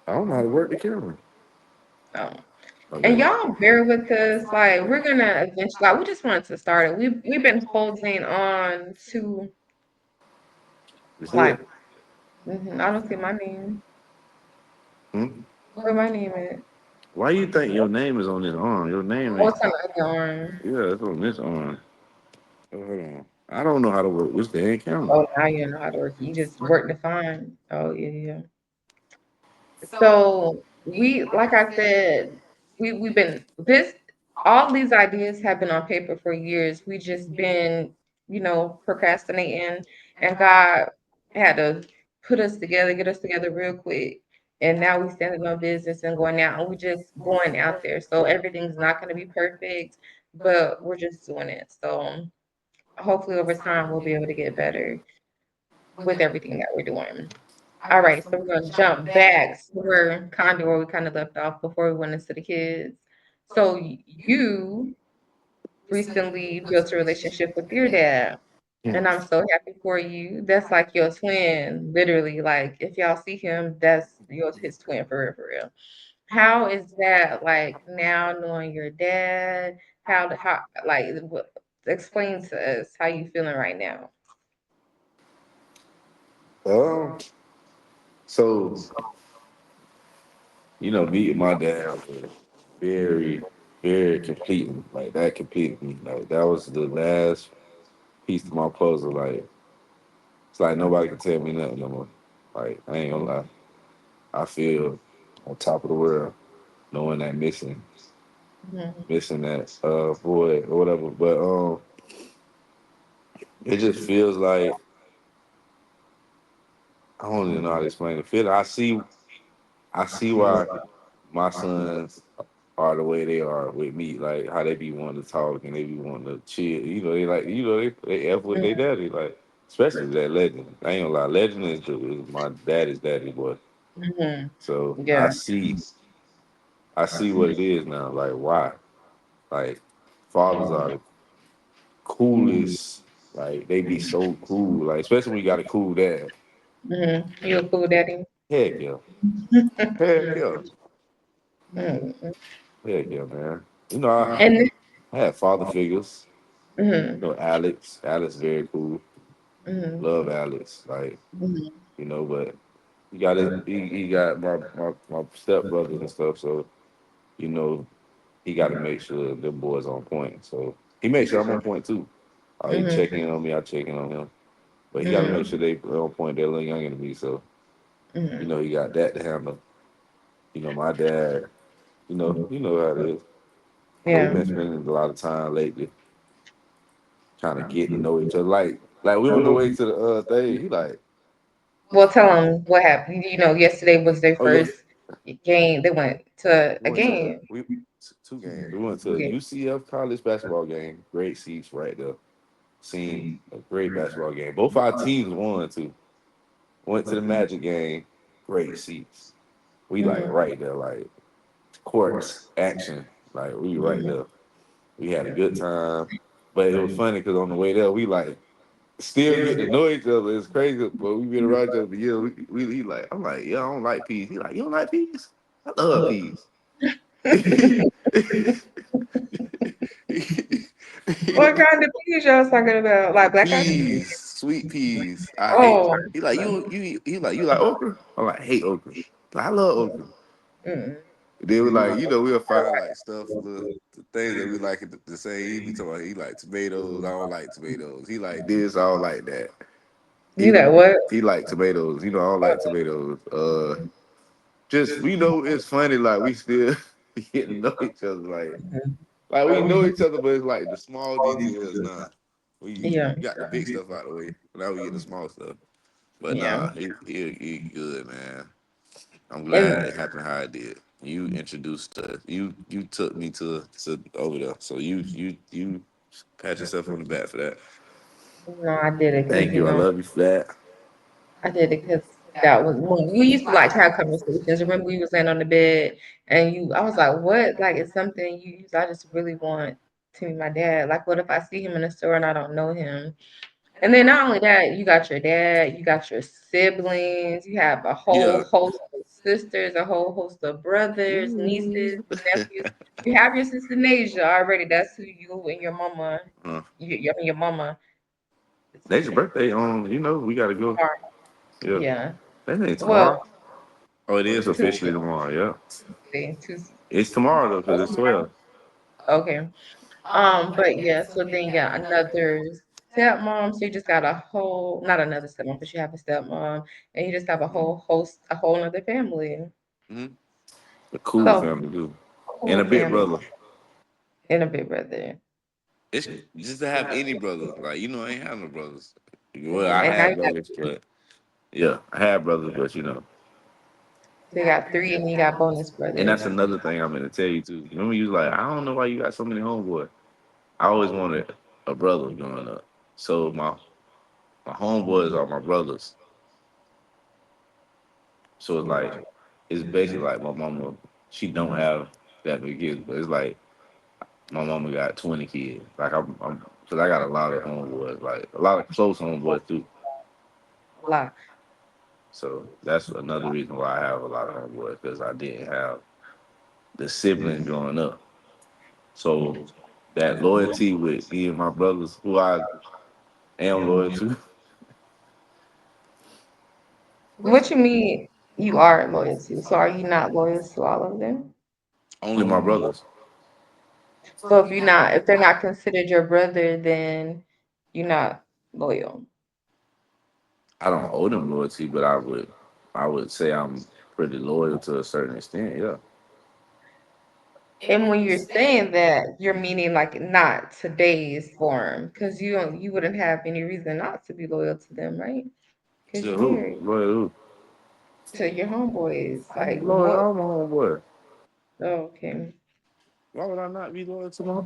Speaker 2: I don't know how to work the camera.
Speaker 1: Oh. And
Speaker 2: Okay.
Speaker 1: y'all bear with us. Like we're gonna eventually. Like we just wanted to start it. We've been holding on to
Speaker 2: You see
Speaker 1: like.
Speaker 2: it?
Speaker 1: I don't see my name.
Speaker 2: Hmm?
Speaker 1: Where my name is?
Speaker 2: Why you think your name is on this arm? Your name
Speaker 1: Oh,
Speaker 2: ain't.
Speaker 1: it's on the other arm.
Speaker 2: Yeah, it's on this arm. Oh, hold on. I don't know how to work this dang camera.
Speaker 1: Oh, now you know how to work. You just work to find. Oh yeah, yeah. So we, like I said, we've been this. All these ideas have been on paper for years. We just been, procrastinating, and God had to put us together, get us together real quick. And now we standing on business and going out, and we just going out there. So everything's not going to be perfect, but we're just doing it. So hopefully over time we'll be able to get better with everything that we're doing. All right, so we're gonna jump back to where we kind of left off before we went into the kids. So you recently built a relationship with your dad,
Speaker 2: Hmm.
Speaker 1: and I'm so happy for you. That's like your twin, literally. Like if y'all see him, that's his twin for real, for real. How is that like now knowing your dad? How like what, explain to us how you feeling right now?
Speaker 2: Um, so me and my dad were very, very completing. Like that completed me. Like that was the last piece to my puzzle. Like it's like nobody can tell me nothing no more. Like I ain't gonna lie. I feel on top of the world knowing that
Speaker 1: Mhm.
Speaker 2: missing that boy or whatever. But it just feels like I don't even know how to explain it. Feel I see why my sons are the way they are with me, like how they be wanting to talk and they be wanting to chill. They like, they F with their daddy, like, especially that legend. I ain't gonna lie, legend is my daddy's daddy boy.
Speaker 1: Mhm.
Speaker 2: So I
Speaker 1: Yeah.
Speaker 2: see, I see what it is now. Like why? Like fathers are the coolest. Like they be so cool. Like especially when you got a cool dad.
Speaker 1: You a cool daddy?
Speaker 2: Heck yeah, heck yeah,
Speaker 1: Mhm.
Speaker 2: heck yeah, man. I
Speaker 1: And
Speaker 2: had father figures.
Speaker 1: mhm,
Speaker 2: Alex very cool.
Speaker 1: mhm,
Speaker 2: Love Alex. Like,
Speaker 1: mhm,
Speaker 2: but he got my stepbrothers and stuff, so you know, he gotta make sure the boys on point. So he makes sure I'm on point too. He check
Speaker 1: mhm,
Speaker 2: in on me, I check in on him. But he gotta make
Speaker 1: mhm,
Speaker 2: sure they on point, they're a little younger than me. So,
Speaker 1: mhm.
Speaker 2: he got that to handle. My dad, you know how it is. So we've
Speaker 1: Yeah.
Speaker 2: been spending a lot of time lately trying to get to know each other. Like we on the way to the thing. He like,
Speaker 1: Well, tell them what happened. Yesterday was their
Speaker 2: oh yeah,
Speaker 1: first game. They went to
Speaker 2: we
Speaker 1: a
Speaker 2: went to
Speaker 1: game.
Speaker 2: two games. We went to a
Speaker 1: Yeah.
Speaker 2: UCF college basketball game. Great seats right there. Seen a great basketball game. Both our teams won too. Went to the Magic game. Great seats. We like
Speaker 1: Mhm,
Speaker 2: right there. Like courts action. Like we right there. We had a good time, but it was funny because on the way there, we like still get to know each other. It's crazy, but we been around each other for years. He like, I'm like, yeah, I don't like peas. He like, you don't like peas? I love peas. he,
Speaker 1: What kind of peas y'all was talking about? Like black eyed peas?
Speaker 2: peas, sweet peas. I hate.
Speaker 1: Oh,
Speaker 2: He like you like okra. I'm like hate okra. Like, I love okra.
Speaker 1: mm,
Speaker 2: They were like, we'll find like stuff, the things that we like to say. He be talking about he like tomatoes. I don't like tomatoes. He like this. I don't like that.
Speaker 1: you know
Speaker 2: Even
Speaker 1: what?
Speaker 2: he like tomatoes. I don't like tomatoes. Just it's funny. Like we still get to know each other. Like we know each other, but it's like the small details. Nah, we
Speaker 1: Yeah,
Speaker 2: got the big stuff out of the way. Now we get the small stuff. But
Speaker 1: yeah.
Speaker 2: nah, he good, man. I'm glad
Speaker 1: And
Speaker 2: it happened how it did. You introduced you took me to over there. So you pat yourself on the back for that.
Speaker 1: no, I did it because
Speaker 2: Thank you. I love you for that.
Speaker 1: I did it because that was when we used to like to have conversations. Remember, we was laying on the bed and I was like, "What? Like, it's something you use? I just really want to meet my dad. Like, what if I see him in the store and I don't know him?" And then not only that, you got your dad, you got your siblings, you have a whole
Speaker 2: Yeah.
Speaker 1: host of sisters, a whole host of brothers, nieces,
Speaker 2: Ooh.
Speaker 1: nephews. You have your sister Nasia already. That's who you and your mama,
Speaker 2: uh,
Speaker 1: I mean, your mama
Speaker 2: Next birthday on, we gotta go.
Speaker 1: are.
Speaker 2: Yeah.
Speaker 1: Yeah.
Speaker 2: That ain't
Speaker 1: Well,
Speaker 2: tomorrow. Oh, it is officially
Speaker 1: Tuesday,
Speaker 2: tomorrow. Yeah.
Speaker 1: Tuesday.
Speaker 2: It's tomorrow though, because it's 12.
Speaker 1: Okay. But yeah, so then you got another stepmom. So you just got a whole, not another stepmom, but you have a stepmom, and you just have a whole host, a whole other family.
Speaker 2: Mm-hmm. A cool
Speaker 1: So
Speaker 2: family too. And
Speaker 1: cool
Speaker 2: a big
Speaker 1: family
Speaker 2: brother.
Speaker 1: and a big brother.
Speaker 2: It's just to have any brother. Like, I ain't have no brothers. Well, I
Speaker 1: And now
Speaker 2: had
Speaker 1: you got
Speaker 2: brothers, but yeah, I had brothers, but
Speaker 1: so you got three, and you got bonus
Speaker 2: and that's
Speaker 1: brothers.
Speaker 2: another thing I'm gonna tell you too. Remember, you was like, I don't know why you got so many homeboys. I always wanted a brother growing up. So my homeboys are my brothers. So it's basically like my mama. She don't have that many kids, but it's like my mama got 20 kids. Like because I got a lot of homeboys, like a lot of close homeboys too.
Speaker 1: A lot.
Speaker 2: So that's another reason why I have a lot of homeboys because I didn't have the siblings growing up. So that loyalty with me and my brothers, who I am loyal to,
Speaker 1: What you mean you are loyal to? So are you not loyal to all of them?
Speaker 2: only my brothers.
Speaker 1: So if they're not considered your brother, then you're not loyal.
Speaker 2: I don't owe them loyalty, but I would say I'm pretty loyal to a certain extent. Yeah.
Speaker 1: And when you're saying that, you're meaning like not today's form, because you wouldn't have any reason not to be loyal to them, right? Because
Speaker 2: To
Speaker 1: you're
Speaker 2: who?
Speaker 1: married
Speaker 2: Loyal
Speaker 1: to your homeboys.
Speaker 2: who? I'm
Speaker 1: Like
Speaker 2: loyal to
Speaker 1: what?
Speaker 2: all my homeboys.
Speaker 1: Oh, okay.
Speaker 2: Why would I not be loyal to my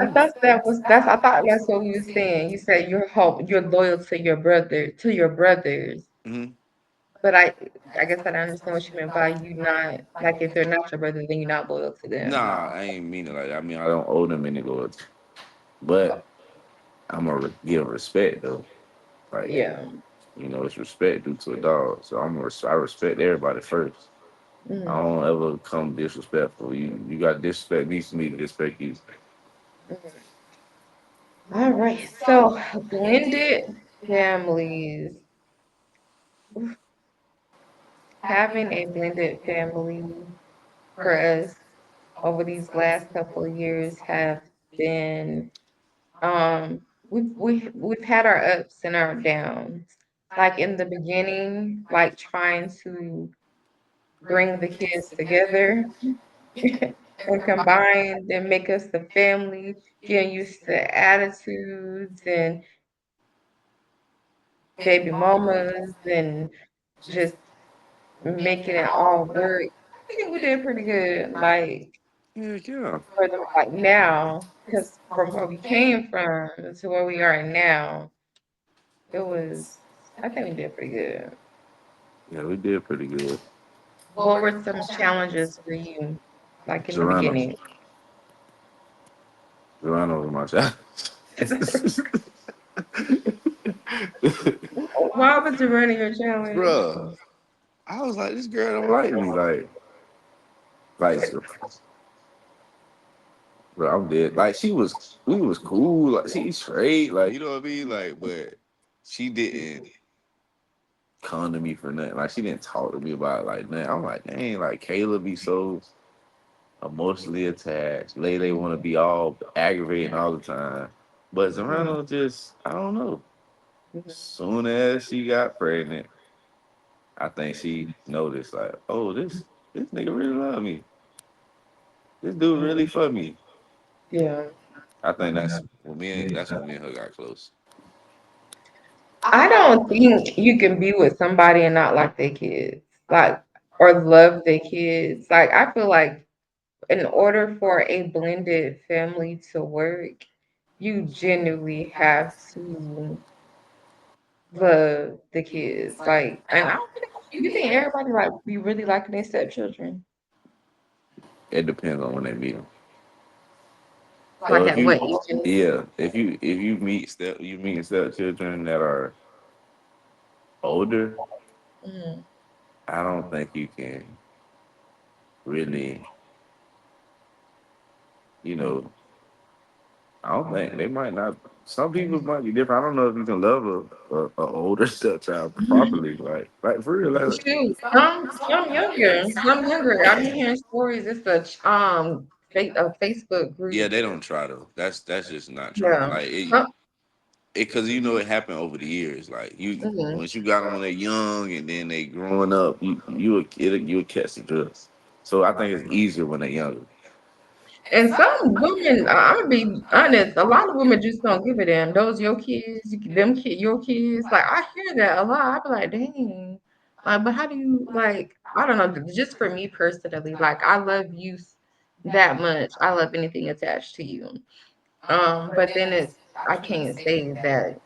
Speaker 1: I
Speaker 2: mom?
Speaker 1: thought I thought that's what we were saying. You said you're loyal to your brothers.
Speaker 2: Hmm.
Speaker 1: But I guess I don't understand what you meant by you not like if they're not your brother, then you're not loyal to them.
Speaker 2: Nah, I ain't mean it like that. I mean I don't owe them any loyalty, but I'm gonna give respect though. Like
Speaker 1: Yeah.
Speaker 2: it's respect due to a dog. So I respect everybody first. I
Speaker 1: Mhm.
Speaker 2: don't ever come disrespectful. You got disrespect needs me to respect you.
Speaker 1: Mhm. All right. So blended families. Having a blended family for us over these last couple of years have been we've had our ups and our downs. Like in the beginning, like trying to bring the kids together and combine and make us the family, getting used to attitudes and baby mamas and just making it all work. I think we did pretty good. Like
Speaker 2: Yeah, yeah.
Speaker 1: for the like now, because from where we came from to where we are now, it was I think we did pretty good.
Speaker 2: Yeah, we did pretty good.
Speaker 1: What were some challenges for you? like in the
Speaker 2: Serrano.
Speaker 1: beginning?
Speaker 2: Serrano was my child.
Speaker 1: Why was it running your challenge?
Speaker 2: Bruh, I was like, this girl don't like me. Like, bro, I'm dead. Like, we was cool. Like, she's straight. Like, you know what I mean? Like, but she didn't come to me for nothing. Like, she didn't talk to me about like nothing. I'm like, dang, like Kayla be so emotionally attached. Lele want to be all aggravating all the time. But
Speaker 1: Mhm.
Speaker 2: Serrano just, I don't know.
Speaker 1: Mhm.
Speaker 2: Soon as she got pregnant, I think she noticed like, oh, this nigga really love me. This dude really for me.
Speaker 1: Yeah.
Speaker 2: I think that's when me and her got close.
Speaker 1: I don't think you can be with somebody and not like their kids, like, or love their kids. Like, I feel like in order for a blended family to work, you genuinely have to love the kids. Like, and I don't think you think everybody like be really liking their stepchildren.
Speaker 2: It depends on when they meet them. So
Speaker 1: Like
Speaker 2: if
Speaker 1: at what
Speaker 2: you,
Speaker 1: age?
Speaker 2: yeah, if you meet stepchildren that are older,
Speaker 1: Mm,
Speaker 2: I don't think you can really, you know, I don't think they might not. Some people might be different. I don't know if you can love a older stepchild properly, like for real. Like,
Speaker 1: shoot, some younger. I've been hearing stories. It's a Facebook
Speaker 2: yeah,
Speaker 1: group.
Speaker 2: they don't try to. That's just not trying.
Speaker 1: Yeah.
Speaker 2: Like
Speaker 1: Some,
Speaker 2: because you know it happened over the years. Like you,
Speaker 1: mhm.
Speaker 2: once you got them when they're young and then they growing up, you would catch the drugs. So I think it's easier when they're younger.
Speaker 1: And some women, I'm gonna be honest, a lot of women just don't give a damn. Those your kids, your kids. Like I hear that a lot. I be like, dang. Like, but how do you like? I don't know. Just for me personally, like I love you that much. I love anything attached to you. But then it's I can't say that.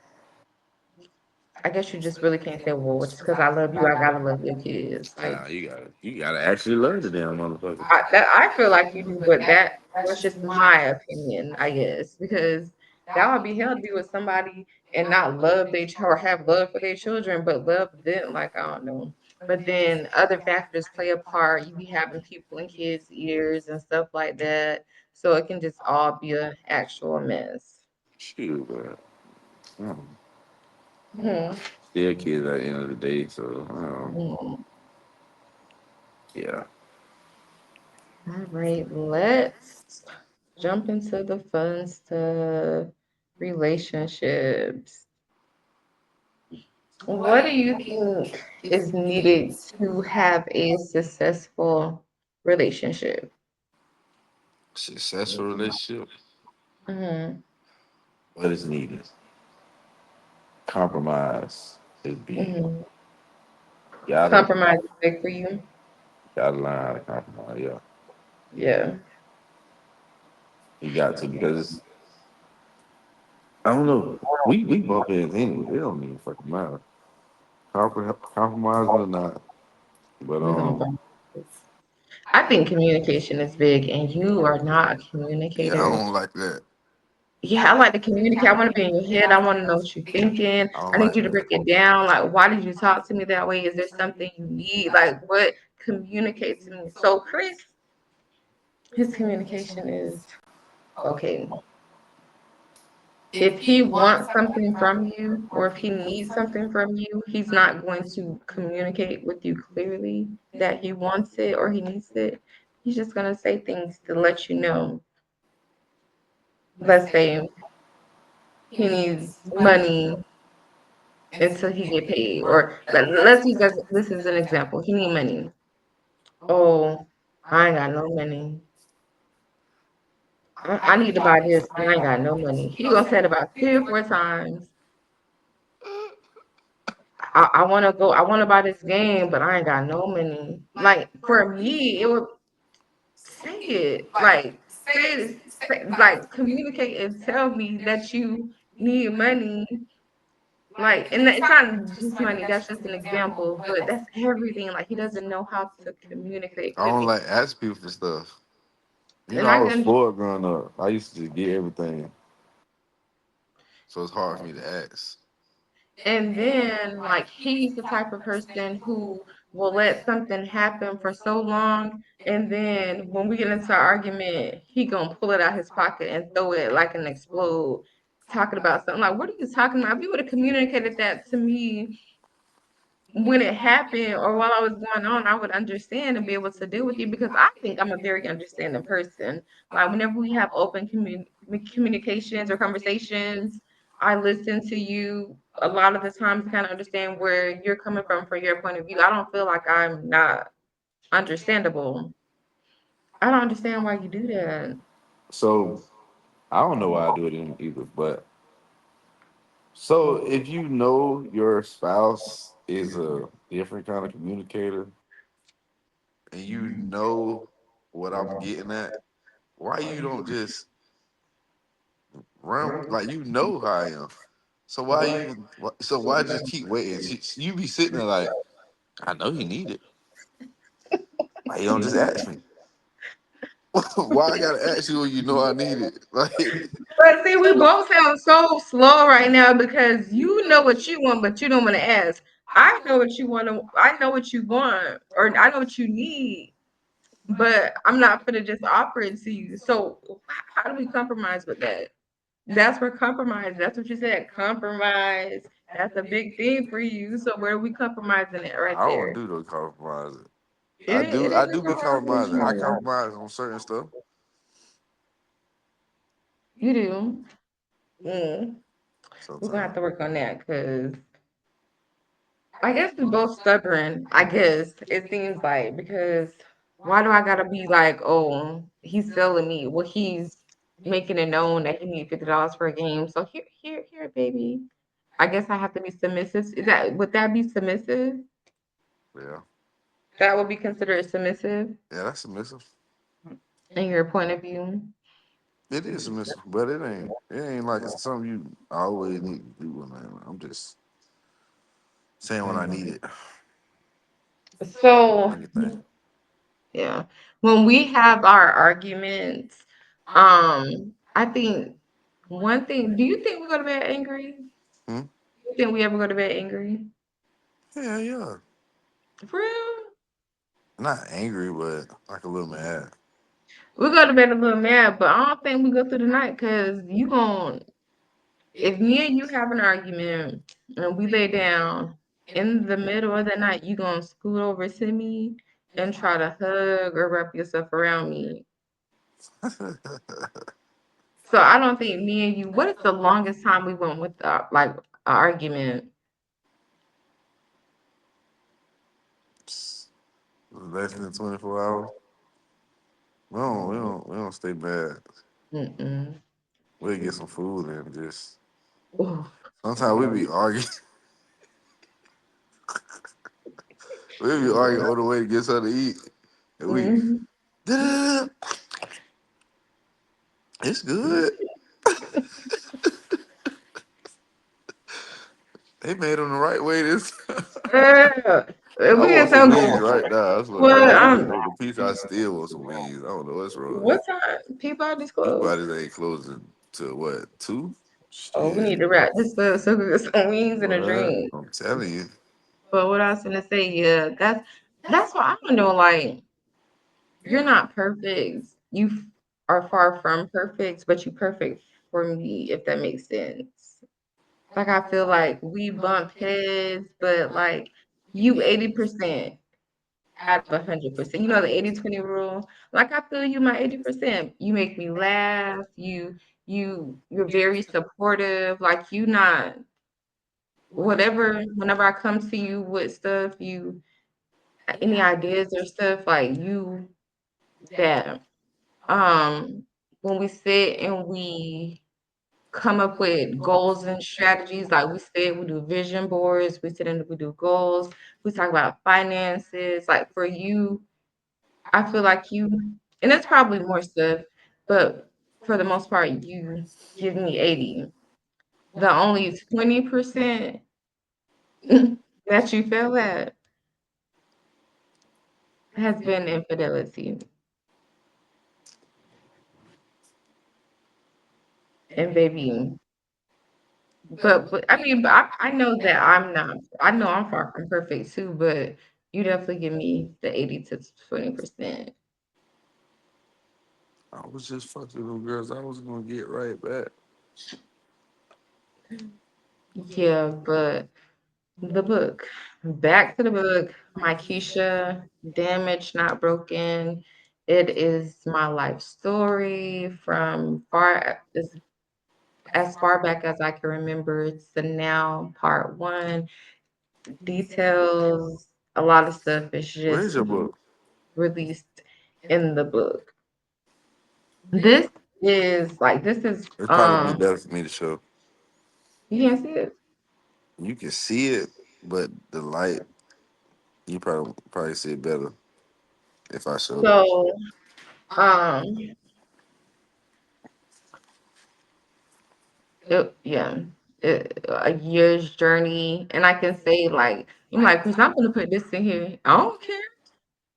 Speaker 1: I guess you just really can't say, well, just because I love you, I gotta love your kids. Like
Speaker 2: Nah, you gotta actually learn the damn motherfucker.
Speaker 1: I feel like you do, but that's just my opinion, I guess, because that would be hell to be with somebody and not love their or have love for their children, but love them. Like I don't know. But then other factors play a part. You be having people in kids' ears and stuff like that, so it can just all be a actual mess.
Speaker 2: Shoot, but
Speaker 1: Hmm.
Speaker 2: still kids at the end of the day. So
Speaker 1: Hmm.
Speaker 2: yeah.
Speaker 1: All right, let's jump into the fun stuff. Relationships. What do you think is needed to have a successful relationship?
Speaker 2: Successful relationship.
Speaker 1: Hmm.
Speaker 2: What is needed? Compromise is big.
Speaker 1: Hmm.
Speaker 2: Gotta
Speaker 1: Compromise is big for you?
Speaker 2: gotta learn how to compromise. Yeah,
Speaker 1: Yeah.
Speaker 2: you got to because I don't know. We bump heads anyway. It don't even fucking matter. Compromising or not. But
Speaker 1: We're gonna bump this. I think communication is big, and you are not a
Speaker 2: yeah, I
Speaker 1: communicator.
Speaker 2: don't like that.
Speaker 1: Yeah, I like to communicate. I want to be in your head. I want to know what you're thinking.
Speaker 2: I don't
Speaker 1: I need
Speaker 2: like
Speaker 1: you to
Speaker 2: that.
Speaker 1: break it down. Like, why did you talk to me that way? Is there something you need? Like, what communicate to me? So, Chris, his communication is okay. If he wants something from you or if he needs something from you, he's not going to communicate with you clearly that he wants it or he needs it. He's just going to say things to let you know. Let's say he needs money until he get paid. Or let's use this as an example. He need money. Oh, I ain't got no money. I need to buy this, but I ain't got no money. He gonna say it about 3 or 4 times. I want to go. I want to buy this game, but I ain't got no money. Like for me, it would say it. Like like communicate and tell me that you need money. Like, and it's not just money. That's just an example, but that's everything. Like he doesn't know how to communicate
Speaker 2: I don't
Speaker 1: clearly.
Speaker 2: like ask people for stuff. You know,
Speaker 1: And
Speaker 2: I
Speaker 1: I
Speaker 2: was
Speaker 1: can,
Speaker 2: spoiled growing up. I used to just get everything, so it's hard for me to ask.
Speaker 1: and then like he's the type of person who will let something happen for so long, and then when we get into an argument, he gonna pull it out his pocket and throw it like an explode, talking about something like, "What are you talking about? If you would have communicated that to me when it happened or while I was going on, I would understand and be able to deal with you because I think I'm a very understanding person. Like whenever we have open communications or conversations, I listen to you a lot of the time to kind of understand where you're coming from for your point of view. I don't feel like I'm not understandable. I don't understand why you do that.
Speaker 2: So I don't know why I do it either. But so if you know your spouse is a different kind of communicator, and you know what I'm getting at, why you don't just run like you know how I am? So why even? So why just keep waiting? You be sitting there like, I know you need it. Why you don't just ask me? Why I gotta ask you when you know I need it? Like,
Speaker 1: But see, we both sound so slow right now because you know what you want, but you don't want to ask. I know what you want to. I know what you want, or I know what you need, but I'm not gonna just offer it to you. So how do we compromise with that? That's where compromise. That's what you said. Compromise. That's a big thing for you. So where are we compromising it right
Speaker 2: I don't
Speaker 1: there?
Speaker 2: do no compromising.
Speaker 1: It
Speaker 2: I
Speaker 1: is
Speaker 2: do be
Speaker 1: a hard thing
Speaker 2: compromising. I
Speaker 1: to
Speaker 2: compromise on certain stuff.
Speaker 1: You do. Mm. We're gonna have
Speaker 2: Sometimes.
Speaker 1: to work on that because I guess we're both stubborn. I guess it seems like because why do I gotta be like, oh, he's selling me? Well, he's making it known that he needs $50 for a game. So here, baby. I guess I have to be submissive. Is that would that be submissive?
Speaker 2: Yeah.
Speaker 1: That would be considered submissive
Speaker 2: Yeah, that's submissive.
Speaker 1: in your point of view.
Speaker 2: It is submissive, but it ain't like it's something you always need to do. Man. I'm just saying when I need it.
Speaker 1: So
Speaker 2: Anything.
Speaker 1: yeah, when we have our arguments, I think one thing. Do you think we go to bed angry?
Speaker 2: Hmm?
Speaker 1: You think we ever go to bed angry?
Speaker 2: Yeah, yeah.
Speaker 1: For real?
Speaker 2: Not angry, but like a little mad.
Speaker 1: We go to bed a little mad, but I don't think we go through the night because you gon' if me and you have an argument and we lay down in the middle of the night, you gonna scoot over to me and try to hug or wrap yourself around me. So I don't think me and you. What is the longest time we went with like an argument?
Speaker 2: Less than 24 hours. We don't stay bad.
Speaker 1: Mm-mm.
Speaker 2: We'll get some food and just
Speaker 1: Ooh.
Speaker 2: sometimes we be arguing. We be arguing on the way to get something to eat. And we
Speaker 1: Mhm.
Speaker 2: it's good. They made them the right way this time.
Speaker 1: Uh,
Speaker 2: I
Speaker 1: we
Speaker 2: want
Speaker 1: get
Speaker 2: some
Speaker 1: some.
Speaker 2: wings right now. I swear to God.
Speaker 1: Well,
Speaker 2: Even though the pizza, I still want some wings. I don't know what's wrong.
Speaker 1: what time? Peabody's closed.
Speaker 2: Peabody's ain't closing to what, 2?
Speaker 1: Oh, we
Speaker 2: Shit.
Speaker 1: need to wrap this up so we get some wings and a
Speaker 2: What?
Speaker 1: drink.
Speaker 2: I'm telling you.
Speaker 1: But what I was gonna say, yeah, that's what I don't know. Like, you're not perfect. Are far from perfect, but you perfect for me, if that makes sense. Like I feel like we bump heads, but like you 80% out of 100%. You know the 80-20 rule? Like I feel you my 80%. You make me laugh. You're very supportive. Like you not whatever whenever I come to you with stuff, you any ideas or stuff, like you that when we sit and we come up with goals and strategies. Like we said, we do vision boards, we sit and we do goals, we talk about finances. Like for you, I feel like you, and it's probably more stuff, but for the most part, you give me 80. The only 20% that you feel at has been infidelity. And baby, but I mean, but I know that I'm not. I know I'm far from perfect too, but you definitely give me the 80 to 20%.
Speaker 2: I was just fucking them girls. I was gonna get right back.
Speaker 1: Yeah, but the book. Back to the book. My Keisha, Damaged, Not Broken. It is my life story from as far back as I can remember. It's the now part one. Details, a lot of stuff is
Speaker 2: Where's
Speaker 1: just
Speaker 2: your book?
Speaker 1: released in the book. This this is
Speaker 2: It'd probably be better for me to show.
Speaker 1: you can't see it.
Speaker 2: You can see it, but the light, you probably see it better if I showed it.
Speaker 1: So um yeah, a year's journey, and I can say like I'm like, Chris, I'm gonna put this in here. I don't care.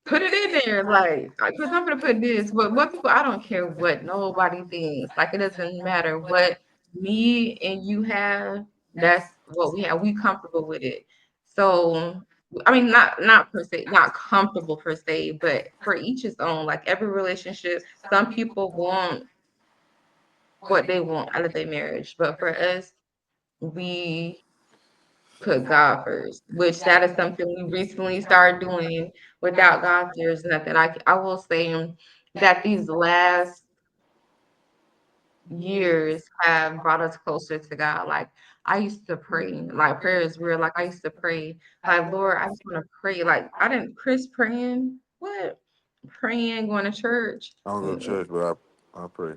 Speaker 1: Put it in there, like, Chris, I'm gonna put this. But what people, I don't care what nobody thinks. Like, it doesn't matter what me and you have. That's what we have. We comfortable with it. So, I mean, not per se, not comfortable per se, but for each his own. Like every relationship, some people want what they want out of their marriage, but for us, we put God first, which that is something we recently started doing. Without God, there's nothing. I will say that these last years have brought us closer to God. Like I used to pray, like prayer is real. Like I used to pray, like Lord, I just want to pray. Like I didn't Chris praying. What? Praying, going to church.
Speaker 2: I don't go to church, but I pray.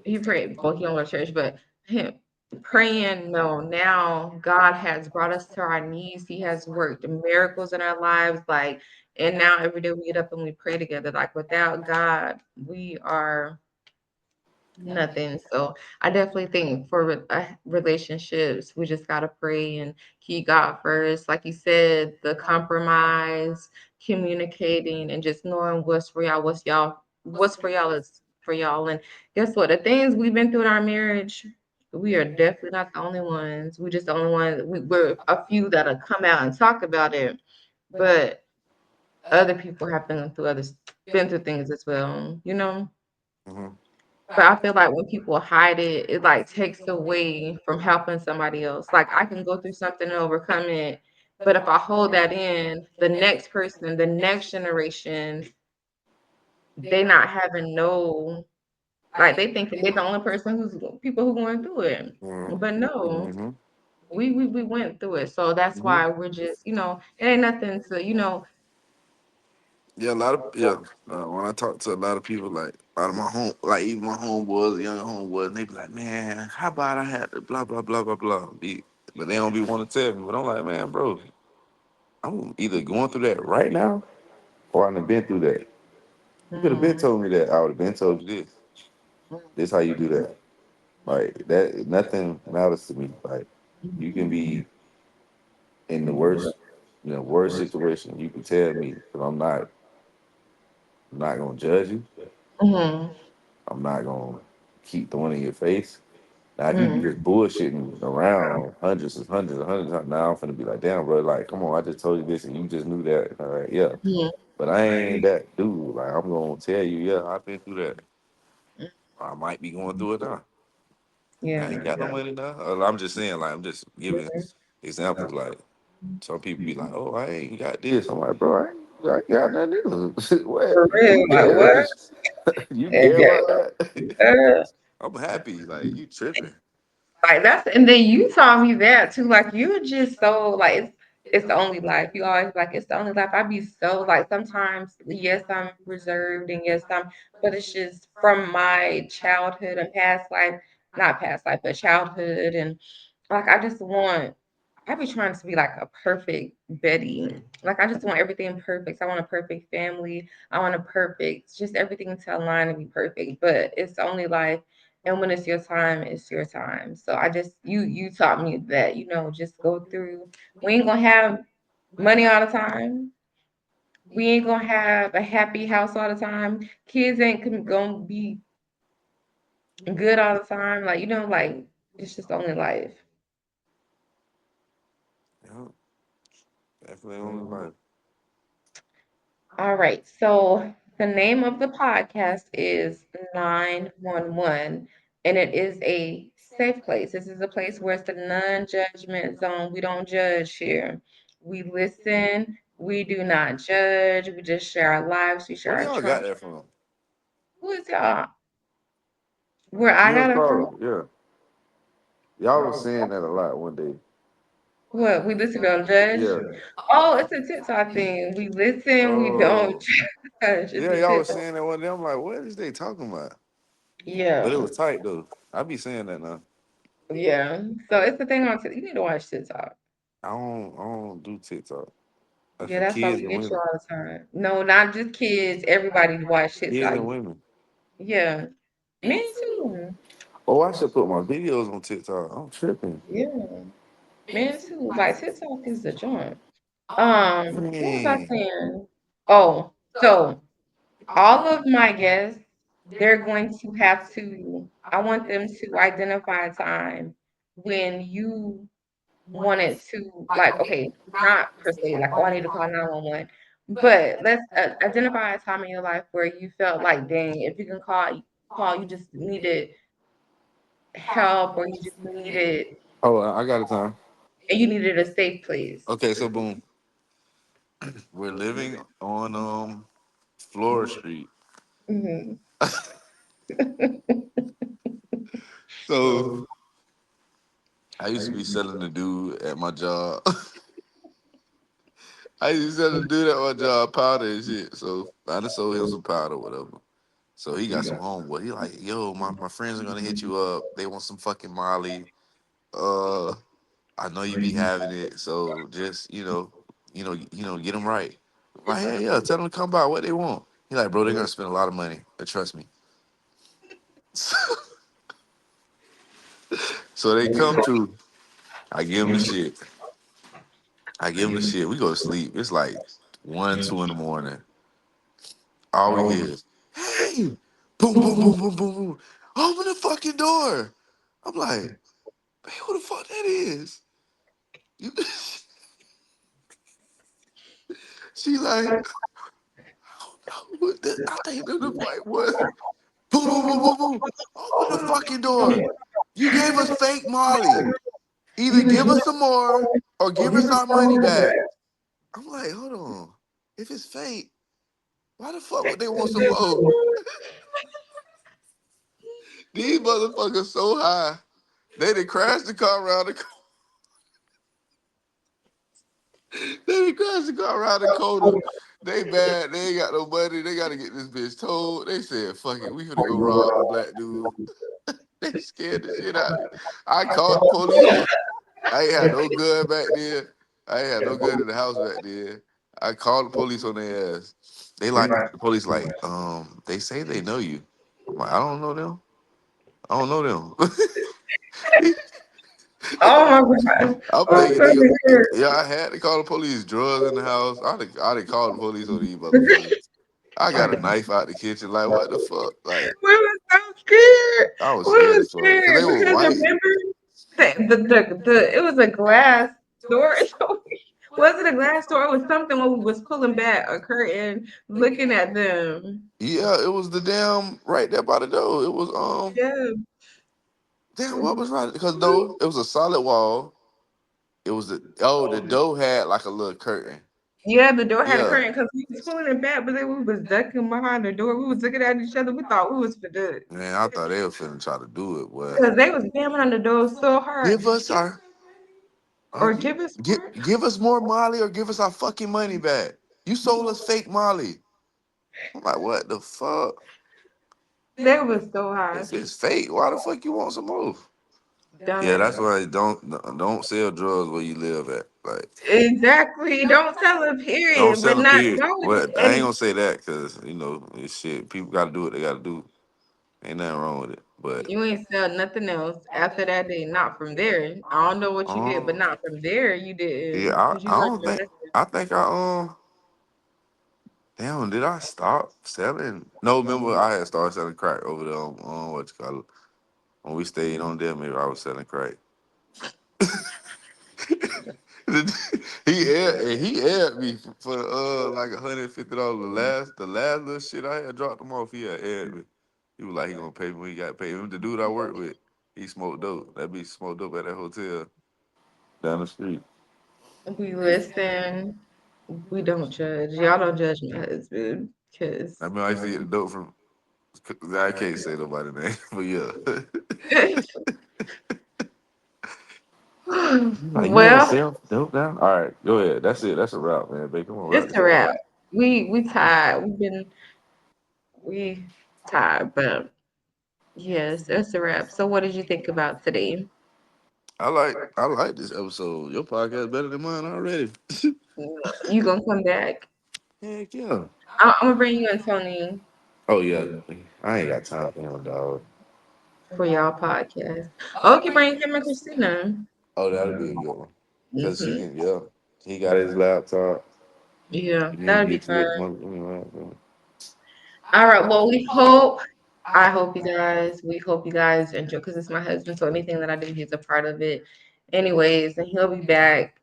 Speaker 1: He prayed, both you don't go to church, but him praying, no, now God has brought us to our knees. He has worked miracles in our lives. Like, and now every day we get up and we pray together. Like, without God, we are nothing. So I definitely think for relationships, we just gotta pray and keep God first. Like you said, the compromise, communicating, and just knowing what's for y'all, what's for y'all is for y'all. And guess what? The things we've been through in our marriage, we are definitely not the only ones. We're just the only ones. We're a few that'll come out and talk about it, but other people have been through things as well. You know.
Speaker 2: Hmm.
Speaker 1: But I feel like when people hide it, it like takes away from helping somebody else. Like I can go through something and overcome it, but if I hold that in, the next person, the next generation, they not having no like they thinking they're the only person who's people who going through it.
Speaker 2: Hmm.
Speaker 1: But no,
Speaker 2: Hmm.
Speaker 1: we went through it. So that's
Speaker 2: Hmm.
Speaker 1: why we're just, it ain't nothing to,
Speaker 2: Yeah, a lot of yeah. When I talk to a lot of people, like a lot of my home, like even my homeboys, younger homeboys, and they be like, "Man, how about I had to blah blah blah blah blah." But they don't be want to tell me. But I'm like, man, bro, I'm either going through that right now or I've been through that. You could have been
Speaker 1: mm,
Speaker 2: told me that. I would have been told you this. This how you do that. Like that. Nothing matters to me. Like you can be in the worst, worst situation. You can tell me, because I'm not gonna judge you.
Speaker 1: mm,
Speaker 2: I'm not gonna keep throwing it in your face. Now, if you be
Speaker 1: mm,
Speaker 2: just bullshitting around hundreds of times, now I'm finna be like, damn, bro, like, come on, I just told you this and you just knew that. All right, yeah.
Speaker 1: mm,
Speaker 2: But I ain't that dude. Like, I'm gonna tell you, yeah, I've been through that. I might be going through it now. I ain't
Speaker 1: yeah.
Speaker 2: got no money now. I'm just saying, like, I'm just giving examples. Like, some people be like, oh, I ain't got this. I'm like, bro, I ain't got nothing either. What?
Speaker 1: For real,
Speaker 2: You
Speaker 1: like
Speaker 2: care?
Speaker 1: what?
Speaker 2: You
Speaker 1: And
Speaker 2: care about that?
Speaker 1: yeah,
Speaker 2: I'm happy. Like, you tripping.
Speaker 1: like that's and then you taught me that too. Like you're just so like it's the only life. You always like it's the only life. I be so like sometimes yes I'm reserved and yes I'm but it's just from my childhood and past life, not past life, but childhood and like I be trying to be like a perfect Betty. Like I just want everything perfect. I want a perfect family. I want a perfect just everything to align and be perfect. But it's only life and when it's your time, it's your time. So I just you taught me that, just go through. We ain't gonna have money all the time. We ain't gonna have a happy house all the time. Kids ain't gonna be good all the time. Like, like it's just only life.
Speaker 2: Yeah, definitely only life.
Speaker 1: All right. So the name of the podcast is 911, and it is a safe place. This is a place where it's the non-judgment zone. We don't judge here. We listen. We do not judge. We just share our lives. We share
Speaker 2: Where
Speaker 1: our
Speaker 2: y'all got
Speaker 1: trauma.
Speaker 2: that from?
Speaker 1: Who is y'all? Where I
Speaker 2: You and
Speaker 1: got it from?
Speaker 2: Carla, yeah. Y'all was saying that a lot one day.
Speaker 1: What? We listen, we don't judge.
Speaker 2: Yeah.
Speaker 1: Oh, it's a TikTok thing. We listen. We don't
Speaker 2: Oh.
Speaker 1: judge. It's
Speaker 2: Yeah,
Speaker 1: a
Speaker 2: y'all was
Speaker 1: TikTok.
Speaker 2: saying that one day. I'm like, what is they talking about? But it
Speaker 1: Yeah.
Speaker 2: was tight though. I be saying that now.
Speaker 1: Yeah. So it's the thing on TikTok. You need to watch TikTok.
Speaker 2: I don't do TikTok. That's
Speaker 1: Yeah,
Speaker 2: for
Speaker 1: that's how
Speaker 2: kids
Speaker 1: we
Speaker 2: and
Speaker 1: get you
Speaker 2: women.
Speaker 1: all the time. No, not just kids. Everybody watch
Speaker 2: Kids
Speaker 1: TikTok.
Speaker 2: and women.
Speaker 1: Yeah. Me too.
Speaker 2: Oh, I should put my videos on TikTok. I'm tripping.
Speaker 1: Yeah. Me too. Like TikTok is the joint. What was I
Speaker 2: Man.
Speaker 1: saying? Oh, so all of my guests, they're going to have to, I want them to identify a time when you wanted to, like, okay, not per se, like, oh, I need to call 911, but let's identify a time in your life where you felt like, dang, if you can call, you just needed help, or you just needed,
Speaker 2: Oh, I got a time.
Speaker 1: and you needed a safe place.
Speaker 2: Okay, so boom. We're living on Flora Street.
Speaker 1: Hmm.
Speaker 2: So I used to be selling the dude at my job. I used to sell the dude at my job powder and shit. So I just sold him some powder, whatever. So he got some homeboy. He like, yo, my friends are gonna hit you up. They want some fucking Molly. Uh, I know you be having it, so just get them right. I'm like, yeah, yeah. Tell them to come by. What they want? He like, bro, they're gonna spend a lot of money. Trust me. So they come to. I give them the shit. I give them the shit. We go to sleep. It's like 1, 2 in the morning. All we hear is, hey, boom, boom, boom, boom, boom, boom. Open the fucking door. I'm like, hey, who the fuck that is? You, she like, I think they're the white boy. Boom, boom, boom, boom, boom. Open the fucking door. You gave us fake Molly. Either give us some more or give us our money back. I'm like, hold on. If it's fake, why the fuck would they want some more? These motherfuckers so high. They done crashed the car around the corner. They done crashed the car around the corner. They bad. They ain't got no money. They gotta get this bitch told. They said, fuck it. We finna go rob the black dude. They scared the shit out of me. I called the police. I ain't had no gun back then. I ain't had no gun in the house back then. I called the police on their ass. They like the police like, they say they know you. I'm like, I don't know them. I don't know them.
Speaker 1: Oh my God.
Speaker 2: I'm
Speaker 1: I'm
Speaker 2: thinking
Speaker 1: so
Speaker 2: they
Speaker 1: scared.
Speaker 2: yeah, I had to call the police. Drugs in the house. I done called the police on these motherfuckers. I got a knife out the kitchen. Like, what the fuck? Like,
Speaker 1: We were so scared.
Speaker 2: I was
Speaker 1: We
Speaker 2: scared
Speaker 1: were
Speaker 2: as fuck. Cause
Speaker 1: scared
Speaker 2: they were
Speaker 1: because
Speaker 2: white.
Speaker 1: remember the it was a glass door. So was it a glass door? It was something when we was pulling back a curtain, looking at them.
Speaker 2: Yeah, it was the damn right there by the door. It was
Speaker 1: Yeah.
Speaker 2: damn, what was right? Because though it was a solid wall. It was the door had like a little curtain.
Speaker 1: Yeah, the door had a
Speaker 2: Yeah.
Speaker 1: curtain because we was pulling it back, but then we was ducking behind the door. We was looking at each other. We thought we was for good.
Speaker 2: Man, I thought they were finna try to do it, boy.
Speaker 1: Because they was banging on the door so hard.
Speaker 2: Give
Speaker 1: Just
Speaker 2: us
Speaker 1: give
Speaker 2: our
Speaker 1: or give us more.
Speaker 2: give us more Molly or give us our fucking money back. You sold us fake Molly. I'm like, what the fuck?
Speaker 1: They was so high.
Speaker 2: If it's fake, why the fuck you want some more? Yeah, that's
Speaker 1: Dumb.
Speaker 2: why don't sell drugs where you live at. Like,
Speaker 1: Exactly. Don't tell a
Speaker 2: don't
Speaker 1: period, but
Speaker 2: sell them.
Speaker 1: not
Speaker 2: Period.
Speaker 1: no.
Speaker 2: Well, I ain't
Speaker 1: And
Speaker 2: gonna say that because it's shit. People got to do what they got to do. Ain't nothing wrong with it. But
Speaker 1: you ain't sell nothing else after that day. Not from there. I don't know what you did, but
Speaker 2: um,
Speaker 1: not from there. You
Speaker 2: yeah,
Speaker 1: didn't because
Speaker 2: I
Speaker 1: you learned
Speaker 2: don't
Speaker 1: your
Speaker 2: think.
Speaker 1: lesson.
Speaker 2: I think damn, did I stop selling? No, remember I had started selling crack over there on what you call it. When we stayed on there, maybe I was selling crack. He aired me for like $150. The last little shit I had dropped him off. He had aired me. He was like he gonna pay me when he got paid. Him the dude I work with, he smoked dope. That bitch smoked dope at that hotel down the street.
Speaker 1: We listen. We don't judge. Y'all don't judge my husband,
Speaker 2: I
Speaker 1: cause
Speaker 2: mean, I used to get the dope from. I can't say nobody name, but yeah. Like you don't
Speaker 1: well,
Speaker 2: sell dope now? All right, go ahead. That's it. That's a wrap, man. Babe, come on, wrap
Speaker 1: it's
Speaker 2: this
Speaker 1: a
Speaker 2: up.
Speaker 1: wrap. We tired. We tired, but yes, it's a wrap. So, what did you think about today?
Speaker 2: I like this episode. Your podcast better than mine already.
Speaker 1: You gonna come back?
Speaker 2: Heck yeah.
Speaker 1: I'm gonna bring you and Tony
Speaker 2: Oh yeah. I ain't got time for him, dog.
Speaker 1: for y'all podcast. Oh, you can bring him and Christina.
Speaker 2: Oh, that'll be a good one. Cause he
Speaker 1: Hmm.
Speaker 2: can, yeah. He got his laptop.
Speaker 1: Yeah,
Speaker 2: He need to
Speaker 1: that'd be
Speaker 2: get to
Speaker 1: fun.
Speaker 2: it. Laptop.
Speaker 1: All right. Well, we hope. I hope you guys. We hope you guys enjoy because it's my husband. So anything that I do, he's a part of it. Anyways, and he'll be back.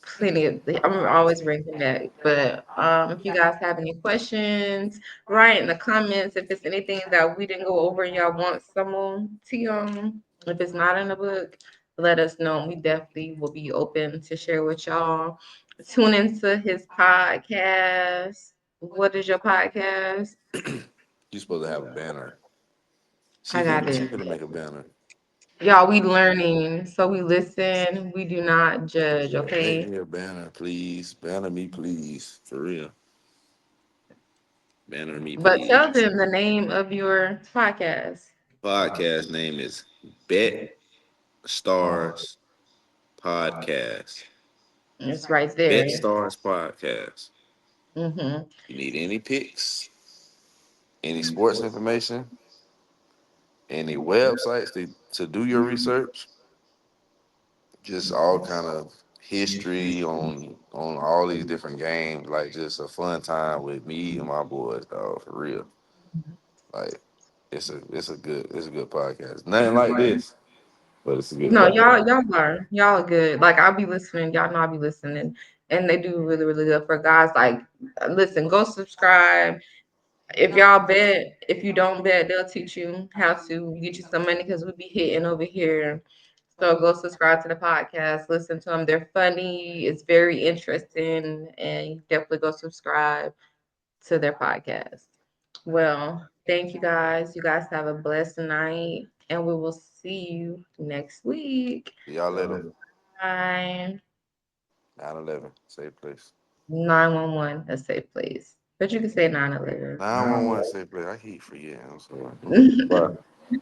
Speaker 1: Plenty of. I'm always bring him back. But if you guys have any questions, write in the comments. If it's anything that we didn't go over and y'all want someone to if it's not in the book, let us know. We definitely will be open to share with y'all. Tune into his podcast. What is your podcast?
Speaker 2: You supposed to have a banner.
Speaker 1: I got
Speaker 2: She
Speaker 1: it.
Speaker 2: finna make a banner.
Speaker 1: Y'all, we learning. So we listen. We do not judge,
Speaker 2: Make
Speaker 1: okay?
Speaker 2: me a banner, please. Banner me, please. For real. Banner me,
Speaker 1: But tell
Speaker 2: please.
Speaker 1: them the name of your podcast.
Speaker 2: Podcast name is Bet Stars Podcast.
Speaker 1: It's right there.
Speaker 2: Bet Stars Podcast.
Speaker 1: Mm-hmm.
Speaker 2: You need any picks, any sports information, any websites to do your research, just all kind of history on all these different games, like just a fun time with me and my boys, dog, for real. Like it's a good podcast. Nothing like this, but it's a good
Speaker 1: No,
Speaker 2: podcast.
Speaker 1: y'all learn. Y'all are good. Like I'll be listening. Y'all know I'll be listening. And they do really, really good for guys. Like, listen, go subscribe. If y'all bet, if you don't bet, they'll teach you how to get you some money because we be hitting over here. So go subscribe to the podcast, listen to them. They're funny. It's very interesting, and you definitely go subscribe to their podcast. Well, thank you guys. You guys have a blessed night, and we will see you next week.
Speaker 2: See y'all later.
Speaker 1: Bye.
Speaker 2: 9/11, safe place.
Speaker 1: 911, a safe place. But you can say 911.
Speaker 2: 911, safe place. I keep forgetting. I'm sorry. Bye.